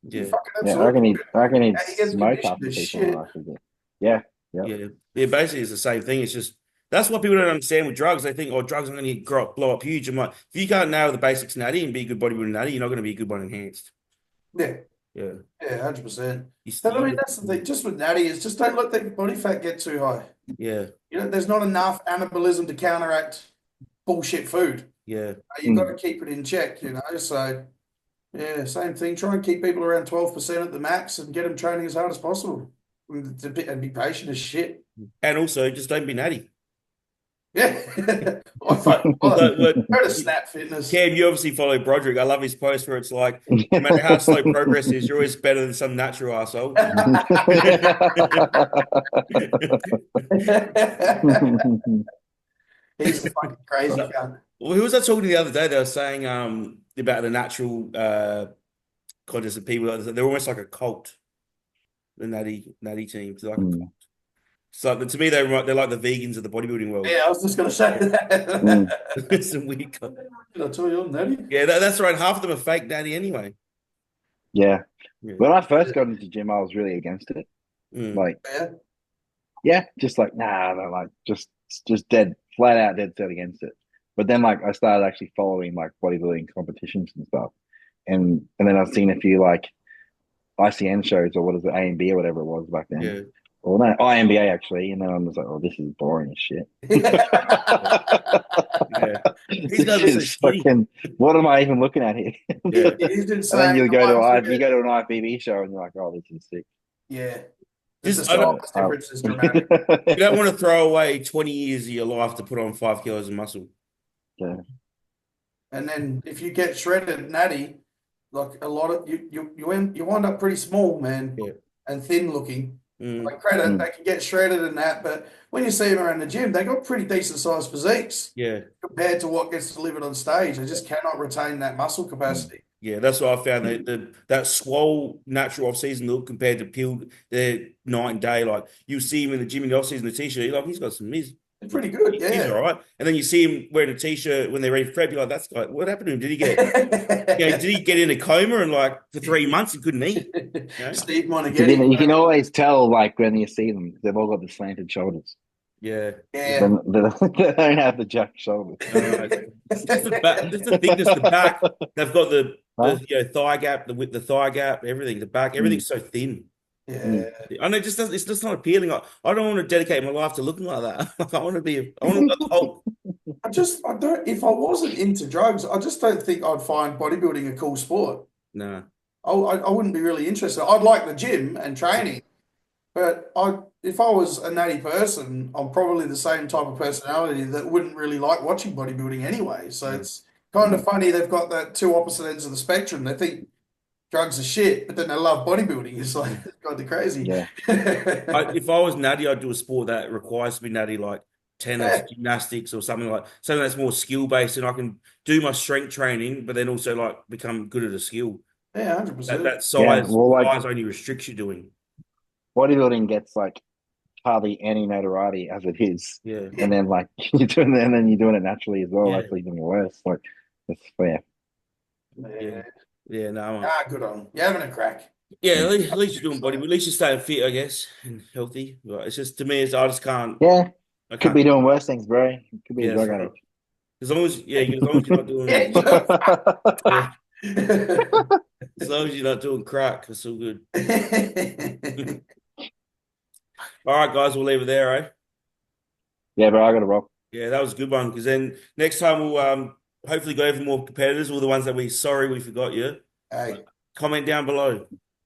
He yeah. fucking Yeah, absolutely could. I reckon he'd And he gets smoke half conditioned the as people on shit. IFBB. Yeah, yeah. Yeah. Yeah. Basically, it's the same thing. It's just, that's what people don't understand with drugs. They think, oh, drugs are going to blow up huge. I'm like, if you can't nail the basics natty and be a good bodybuilder natty, you're not going to be a good one enhanced. Yeah, Yeah. yeah, 100%. You, But I mean, you, that's the thing. Just with Natty is just don't let that body fat get too high. yeah. You know, there's not enough anabolism to counteract bullshit food. Yeah. You've got to keep it in check. You know, so yeah, same thing. Try and keep people around 12% at the max and get them training as hard as possible, and be patient as shit. And also, just don't be natty. Yeah, Like, go to Snap Fitness. Cam, you obviously follow Broderick. I love his post where it's like, no matter how slow progress is, you're always better than some natural asshole. He's a fucking crazy cunt. Well, who was I talking to the other day? They were saying about the natural contest of people. They're almost like a cult, the natty teams. Like a cult. So to me, they're like the vegans of the bodybuilding world. Yeah, I was just going to say that. It's a weird cult. Did I tell you I'm natty? Yeah, that's right. Half of them are fake natty anyway. Yeah. Yeah. When I first got into gym, I was really against it. Mm. Like, Yeah. yeah, just like, nah, no, like just dead, flat out dead set against it. But then like I started actually following like bodybuilding competitions and stuff. And then I've seen a few like ICN shows or what is it, AMB or whatever it was back then. Yeah. Or no, IMBA actually. And then I'm just like, oh, this is boring as shit. Yeah. These guys This are is so shitty. fucking, what am I even looking at here? Yeah. He's been And then saying you the go to ones you go to an IFBB show and you're like, oh, this is sick. yeah. Just, The I don't, size difference is dramatic. you don't want to throw away 20 years of your life to put on 5 kilos of muscle. Yeah. And then if you get shredded natty, like a lot of you wind up pretty small, man, Yeah. and thin looking. Mm. Like credit, they can get shredded and that, but when you see them around the gym, they got pretty decent sized physiques Yeah. compared to what gets delivered on stage. They just cannot retain that muscle capacity. Yeah, that's what I found. That swole natural off season look compared to peeled the night and day. Like you see him in the gym in the off season, the t-shirt, you're like, he's got some miz. It's pretty good, He's yeah. all right. And then you see him wearing a t-shirt when they're ready for prep. You're like, that's like, what happened to him? Did he get in a coma and like for 3 months he couldn't eat? Yeah. Steve Monaghetti. You can always tell like when you see them, they've all got the slanted shoulders. Yeah. Yeah. They don't have the jack shoulders. It's the back. It's the thickness. The back. They've got the thigh gap, the thigh gap, everything. The back, everything's so thin. Yeah. I know. It's just not appealing. I don't want to dedicate my life to looking like that. I want to be. I want to look like Hulk. I don't, if I wasn't into drugs, I just don't think I'd find bodybuilding a cool sport. No. I wouldn't be really interested. I'd like the gym and training, but if I was a natty person, I'm probably the same type of personality that wouldn't really like watching bodybuilding anyway. So it's kind of funny they've got that two opposite ends of the spectrum. They think drugs are shit, but then they love bodybuilding. It's like it's kind of crazy. Yeah. If I was natty, I'd do a sport that requires to be natty, like tennis, Yeah, gymnastics, or something that's more skill based, and I can do my strength training, but then also like become good at a skill. yeah, That 100%. that Yeah, size well, like size only restricts you doing. bodybuilding gets like hardly any notoriety as it is, Yeah, and Yeah, then like and then you're doing it naturally as well. yeah, That's even worse. Like, it's yeah. yeah, yeah. yeah. No, Ah, good on. You're having a crack. yeah. At least you're doing body. At least you're staying fit, I guess, and healthy. But it's just to me, I just can't. Yeah, I could can't. be doing worse things, bro. Could be a Yeah, that's drug right. addict. As long as you're not doing. Yeah, you're Yeah, fucked. as long as you're not doing crack, it's all good. All right, guys, we'll leave it there, eh? Yeah, bro, I got to rock. Yeah, that was a good one. Because then next time we'll hopefully go over more competitors, all the ones that we forgot you. Hey, Comment down below.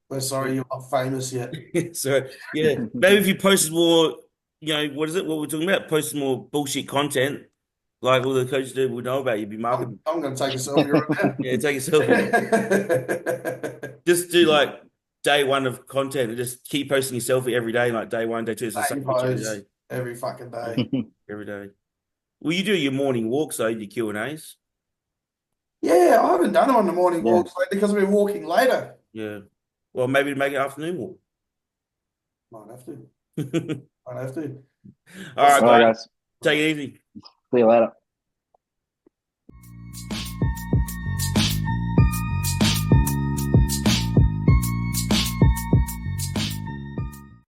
we're sorry you're not famous yet. So yeah, maybe if you posted more, what is it? What we're talking about? Posted more bullshit content, like all the coaches do, would know about. You'd be I'm, marketing. I'm going to take a selfie right Yeah, take a selfie. now. Just do like day one of content and just keep posting your selfie every day, like day one, day two. It's the same Same picture every pose day. every fucking Yeah, day. every day. Well, you do your morning walks though, your Q&As. Yeah, I haven't done it on the morning Yeah. walks lately because I've been walking later. Yeah. Well, maybe make it afternoon walk. Might have to. All Might have to. right, All right, guys. guys. Take it easy. See you later.